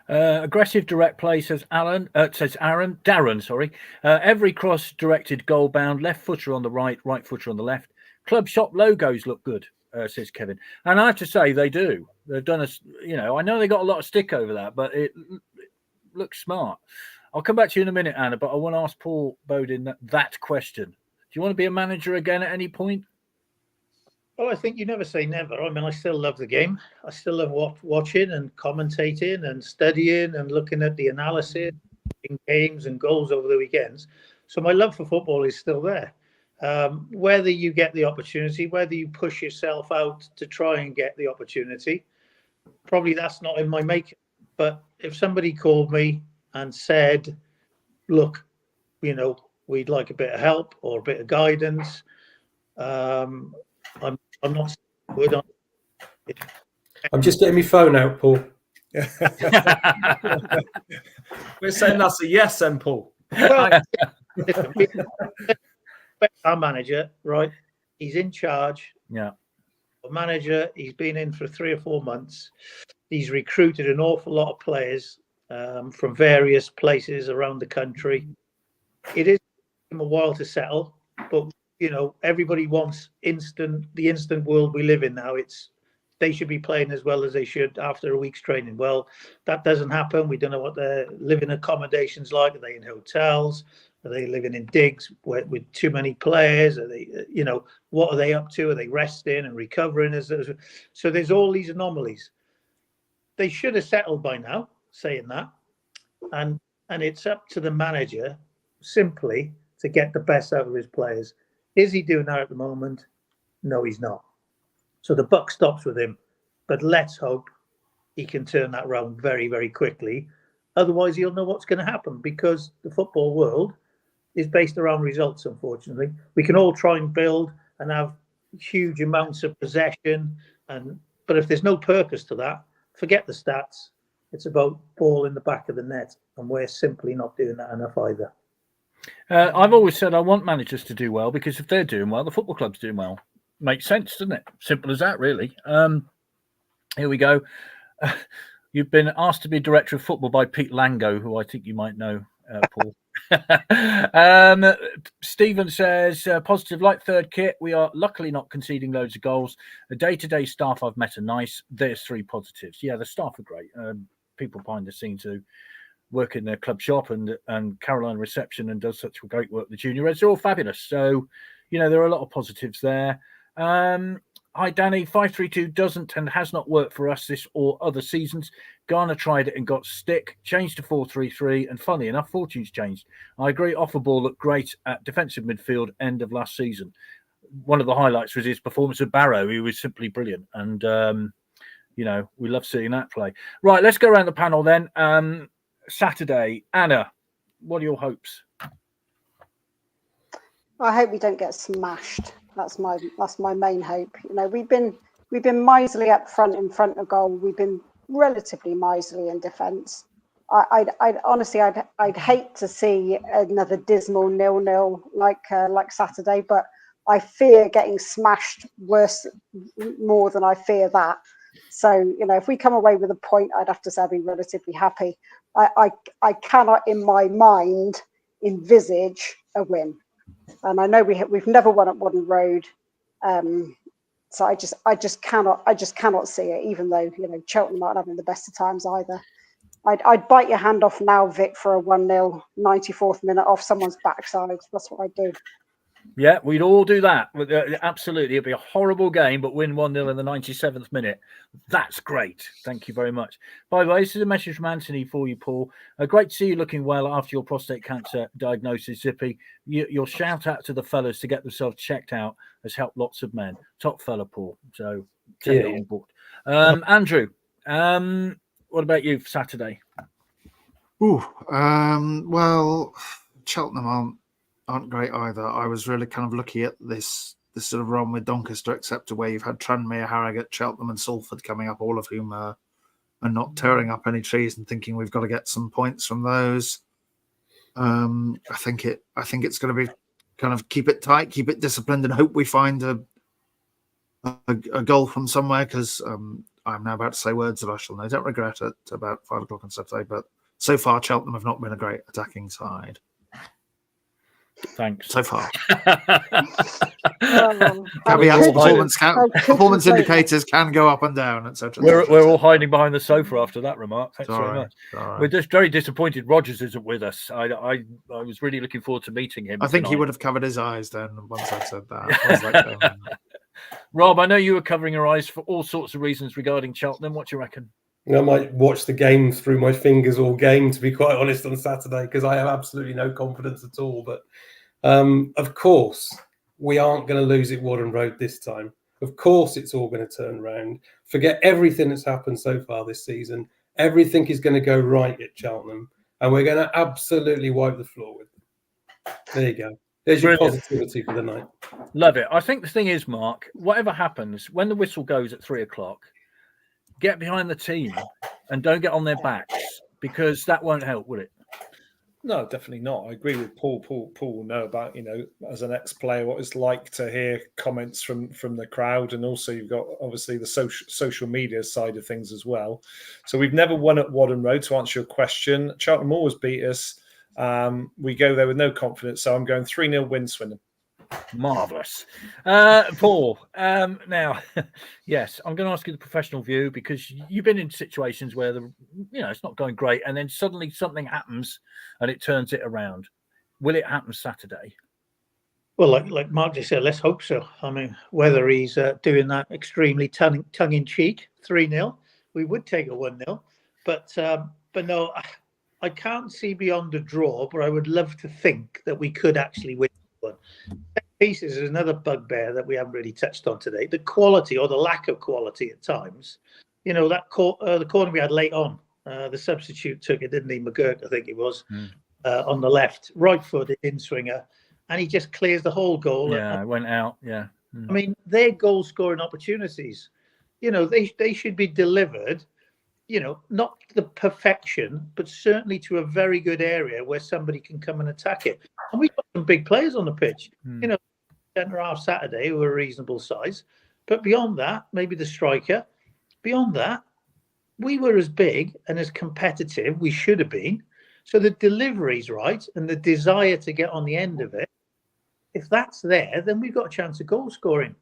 Aggressive direct play, says Aaron. Darren. Every cross directed goal bound, left footer on the right footer on the left. Club shop logos look good, says Kevin. And I have to say they do. They've done I know they got a lot of stick over that, but it looks smart. I'll come back to you in a minute, Anna, but I want to ask Paul Bowden that question. Do you want to be a manager again at any point? Well, I think you never say never. I mean, I still love the game. I still love watching and commentating and studying and looking at the analysis in games and goals over the weekends. So my love for football is still there. Whether you get the opportunity, whether you push yourself out to try and get the opportunity, probably that's not in my making. But if somebody called me and said, look, we'd like a bit of help or a bit of guidance, I'm not good on it. I'm just getting my phone out, Paul. We're saying that's a yes, then, Paul. Well, our manager, right? He's in charge. Yeah. The manager, he's been in for 3 or 4 months. He's recruited an awful lot of players from various places around the country. It is taking a while to settle, but everybody wants the instant world we live in now. They should be playing as well as they should after a week's training. Well, that doesn't happen. We don't know what their living accommodations like. Are they in hotels? Are they living in digs with too many players? Are they, what are they up to? Are they resting and recovering? So there's all these anomalies. They should have settled by now, saying that. And it's up to the manager simply to get the best out of his players. Is he doing that at the moment? No, he's not. So the buck stops with him. But let's hope he can turn that around very, very quickly. Otherwise, he'll know what's going to happen, because the football world is based around results, unfortunately. We can all try and build and have huge amounts of possession, but if there's no purpose to that, forget the stats. It's about ball in the back of the net, and we're simply not doing that enough either. I've always said I want managers to do well, because if they're doing well, the football club's doing well. Makes sense, doesn't it? Simple as that, really. Here we go. You've been asked to be director of football by Pete Lango, who I think you might know, Paul. Stephen says, positive, like third kit. We are luckily not conceding loads of goals. The day-to-day staff I've met are nice. There's 3 positives. Yeah, the staff are great. People behind the scenes who work in their club shop and Caroline reception and does such great work. The junior reds are all fabulous. So, there are a lot of positives there. Hi, Danny. 5-3-2 doesn't and has not worked for us this or other seasons. Garner tried it and got stick, changed to 4-3-3, and funny enough, fortunes changed. I agree, off the ball looked great at defensive midfield end of last season. One of the highlights was his performance at Barrow. He was simply brilliant. And, we love seeing that play. Right, let's go around the panel then. Saturday. Anna, what are your hopes? I hope we don't get smashed. That's my main hope. We've been miserly up front in front of goal. We've been relatively miserly in defence. I'd honestly hate to see another dismal 0-0 like Saturday, but I fear getting smashed more than I fear that. So if we come away with a point, I'd have to say I'd be relatively happy. I cannot in my mind envisage a win. And I know we've never won at Wooden Road, so I just cannot see it. Even though Cheltenham aren't having the best of times either. I'd bite your hand off now, Vic, for a 1-0 94th minute off someone's backside. That's what I'd do. Yeah, we'd all do that. Absolutely. It'd be a horrible game, but win 1-0 in the 97th minute. That's great. Thank you very much. By the way, this is a message from Anthony for you, Paul. Great to see you looking well after your prostate cancer diagnosis, Zippy. Your shout out to the fellas to get themselves checked out has helped lots of men. Top fella, Paul. So take it on board. Andrew, what about you for Saturday? Well, Cheltenham aren't great either. I was really kind of lucky at this sort of run with Doncaster, except to where you've had Tranmere, Harrogate, Cheltenham and Salford coming up, all of whom are not tearing up any trees and thinking we've got to get some points from those. I think it's going to be kind of keep it tight, keep it disciplined, and hope we find a goal from somewhere, because I'm now about to say words that I shall no doubt regret at about 5 o'clock on Saturday. But so far, Cheltenham have not been a great attacking side. Thanks. So far. Caveats, performance indicators can go up and down, etc. We're all hiding behind the sofa after that remark. Thanks Sorry. very much. Sorry. We're just very disappointed Rogers isn't with us. I was really looking forward to meeting him. I think he would have covered his eyes then once I said that. Rob, I know you were covering your eyes for all sorts of reasons regarding Cheltenham. What do you reckon? I might watch the game through my fingers all game, to be quite honest, on Saturday, because I have absolutely no confidence at all. But of course, we aren't going to lose at Wooden Road this time. Of course, it's all going to turn around. Forget everything that's happened so far this season. Everything is going to go right at Cheltenham, and we're going to absolutely wipe the floor with them. There you go. There's your positivity for the night. Love it. I think the thing is, Mark, whatever happens, when the whistle goes at 3 o'clock, get behind the team and don't get on their backs, because that won't help, will it? No, definitely not. I agree with Paul. Paul will know about, as an ex-player, what it's like to hear comments from the crowd, and also you've got obviously the social media side of things as well. So we've never won at Whaddon Road, to answer your question. Cheltenham always beat us. We go there with no confidence, so I'm going 3-0 win Swindon. Marvellous. Paul, now, yes, I'm going to ask you the professional view, because you've been in situations where it's not going great, and then suddenly something happens and it turns it around. Will it happen Saturday? Well, like Mark just said, let's hope so. I mean, whether he's doing that extremely tongue-in-cheek 3-0, we would take a 1-0. But no, I can't see beyond a draw, but I would love to think that we could actually win one. Pieces is another bugbear that we haven't really touched on today. The quality, or the lack of quality at times. That the corner we had late on, the substitute took it, didn't he? McGurk, I think it was, on the left, right-footed in-swinger, and he just clears the whole goal. Yeah, it went out. Yeah. I mean, their goal-scoring opportunities, they should be delivered. Not the perfection, but certainly to a very good area where somebody can come and attack it. And we've got some big players on the pitch. Centre half Saturday who are a reasonable size, but beyond that, maybe the striker. Beyond that, we were as big and as competitive we should have been. So the delivery's right, and the desire to get on the end of it. If that's there, then we've got a chance of goal scoring.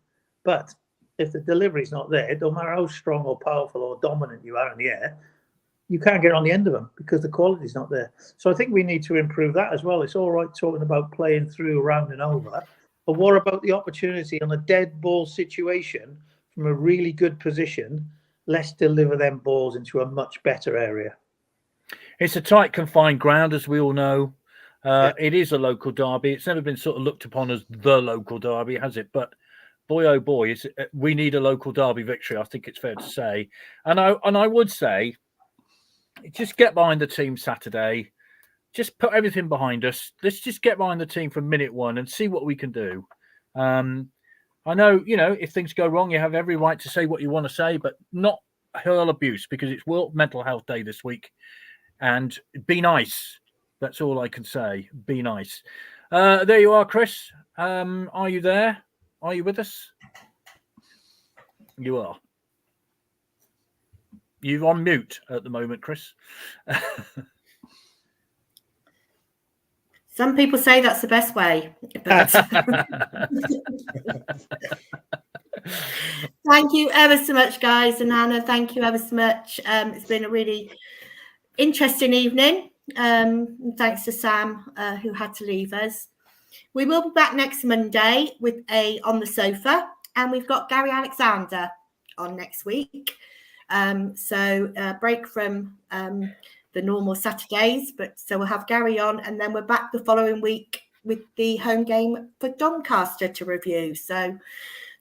But if the delivery's not there, no matter how strong or powerful or dominant you are in the air, you can't get on the end of them because the quality's not there. So I think we need to improve that as well. It's all right talking about playing through, around and over, but what about the opportunity on a dead ball situation from a really good position? Let's deliver them balls into a much better area. It's a tight, confined ground, as we all know. It is a local derby. It's never been sort of looked upon as the local derby, has it? But boy, oh boy, we need a local derby victory. I think it's fair to say. And I would say, just get behind the team Saturday. Just put everything behind us. Let's just get behind the team from minute one and see what we can do. I know, if things go wrong, you have every right to say what you want to say, but not hurl abuse, because it's World Mental Health Day this week. And be nice. That's all I can say. Be nice. There you are, Chris. Are you there? Are you with us? You are. You're on mute at the moment, Chris. Some people say that's the best way. But thank you ever so much, guys. And Hannah, thank you ever so much. It's been a really interesting evening. Thanks to Sam, who had to leave us. We will be back next Monday with a On the Sofa, and we've got Gary Alexander on next week. So break from the normal Saturdays, but so we'll have Gary on, and then we're back the following week with the home game for Doncaster to review. So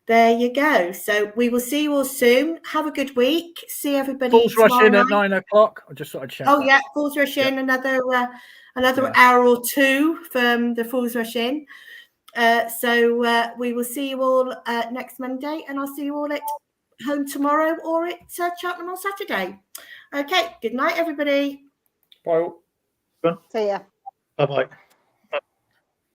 there you go. So we will see you all soon. Have a good week. See everybody. Fools rush in at 9 o'clock. I just thought I'd shout. Oh yeah, Fools rush in. Another hour or two from the Fools rush in. So we will see you all next Monday, and I'll see you all at home tomorrow or at Cheltenham on Saturday. Okay. Good night, everybody. Bye. See ya. Bye-bye.